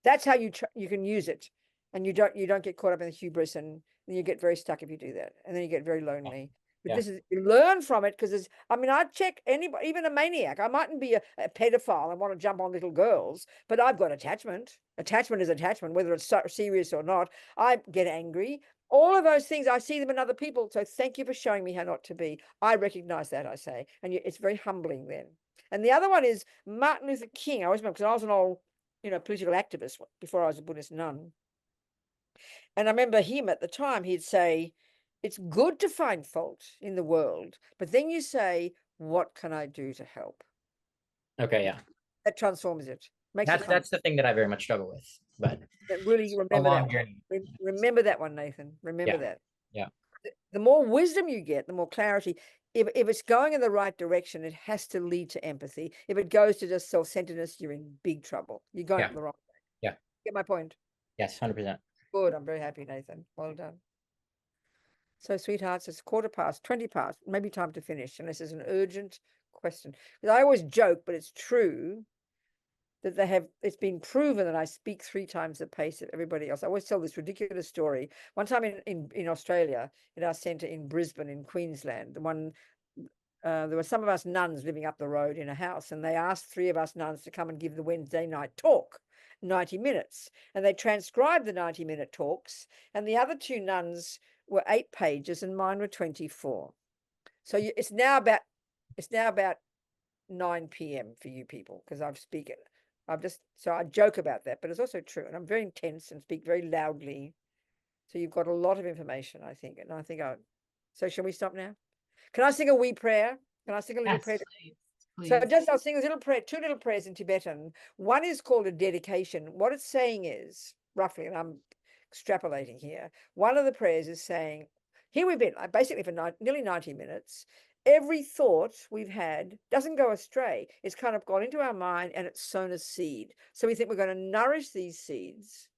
That's how you can use it. And you don't get caught up in the hubris, and then you get very stuck if you do that. And then you get very lonely. But this is, you learn from it because I check anybody, even a maniac. I mightn't be a pedophile and want to jump on little girls, but I've got attachment. Attachment is attachment, whether it's serious or not. I get angry. All of those things, I see them in other people. So thank you for showing me how not to be. I recognize that, I say. And it's very humbling then. And the other one is Martin Luther King. I always remember because I was an old, political activist before I was a Buddhist nun. And I remember him at the time, he'd say, it's good to find fault in the world, but then you say, what can I do to help? Okay, yeah. That transforms it. Makes it fun. That's the thing that I very much struggle with. But That really a remember long that one. journey. Remember that one, Nathan. Remember Yeah. that. Yeah. The more wisdom you get, the more clarity. If it's going in the right direction, it has to lead to empathy. If it goes to just self-centeredness, you're in big trouble. You're going Yeah. the wrong way. Yeah. Get my point? Yes, 100%. Good. I'm very happy, Nathan. Well done. So, sweethearts, it's 20 past, maybe time to finish, unless there's an urgent question. Because I always joke, but it's true that it's been proven that I speak 3 times the pace of everybody else. I always tell this ridiculous story. One time in Australia, in our centre in Brisbane, in Queensland, there were some of us nuns living up the road in a house, and they asked 3 of us nuns to come and give the Wednesday night talk, 90 minutes. And they transcribed the 90-minute talks, and the other 2 nuns were 8 pages and mine were 24. So it's now about 9 p.m. for you people, because so I joke about that, but it's also true. And I'm very intense and speak very loudly. So you've got a lot of information, I think. And I think so shall we stop now? Can I sing a wee prayer? Can I sing a little Yes, prayer? please. So I'll sing a little prayer, 2 little prayers in Tibetan. One is called a dedication. What it's saying is, roughly, and I'm extrapolating here, one of the prayers is saying, here we've been, basically for nearly 90 minutes, every thought we've had doesn't go astray. It's kind of gone into our mind and it's sown a seed. So we think we're going to nourish these seeds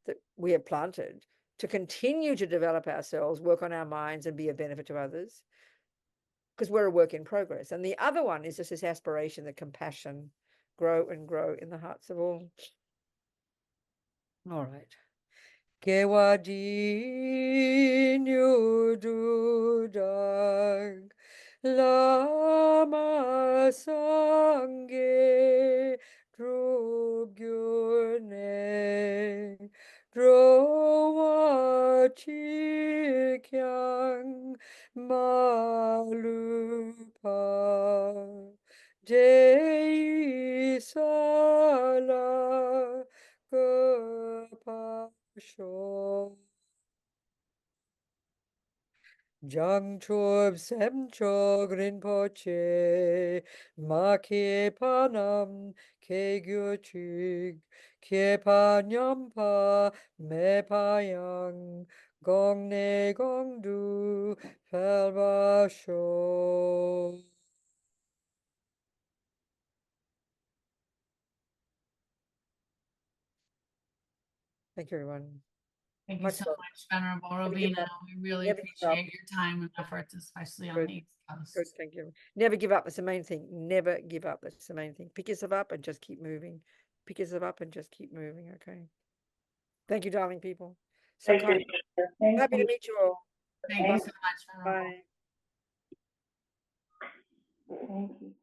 that we have planted to continue to develop ourselves, work on our minds, and be of benefit to others, because we're a work in progress. And the other one is just this aspiration, the compassion, grow and grow in the hearts of all. All right. Kewadinyu dudang Lama Sangye Drugyurne Drowa Chikyang Malupa Dei Sala Gopasho Jangchob Semchog Rinpoche Maki Panam Kegyuchig Kepanyampa Mepayang Gongne Gongdu Felbasho. Thank you, everyone. Thank you Much so love. much, Venerable Never give Robina. up. We really Never give up. appreciate your time and efforts, especially on Good. the East Coast. Good, thank you. Never give up. That's the main thing. Never give up. That's the main thing. Pick yourself up and just keep moving. Pick yourself up and just keep moving. Okay. Thank you, darling people. So Thank kind. you. Thank Happy you. to meet you all. Thank you so much, Venerable. Bye. Thank you.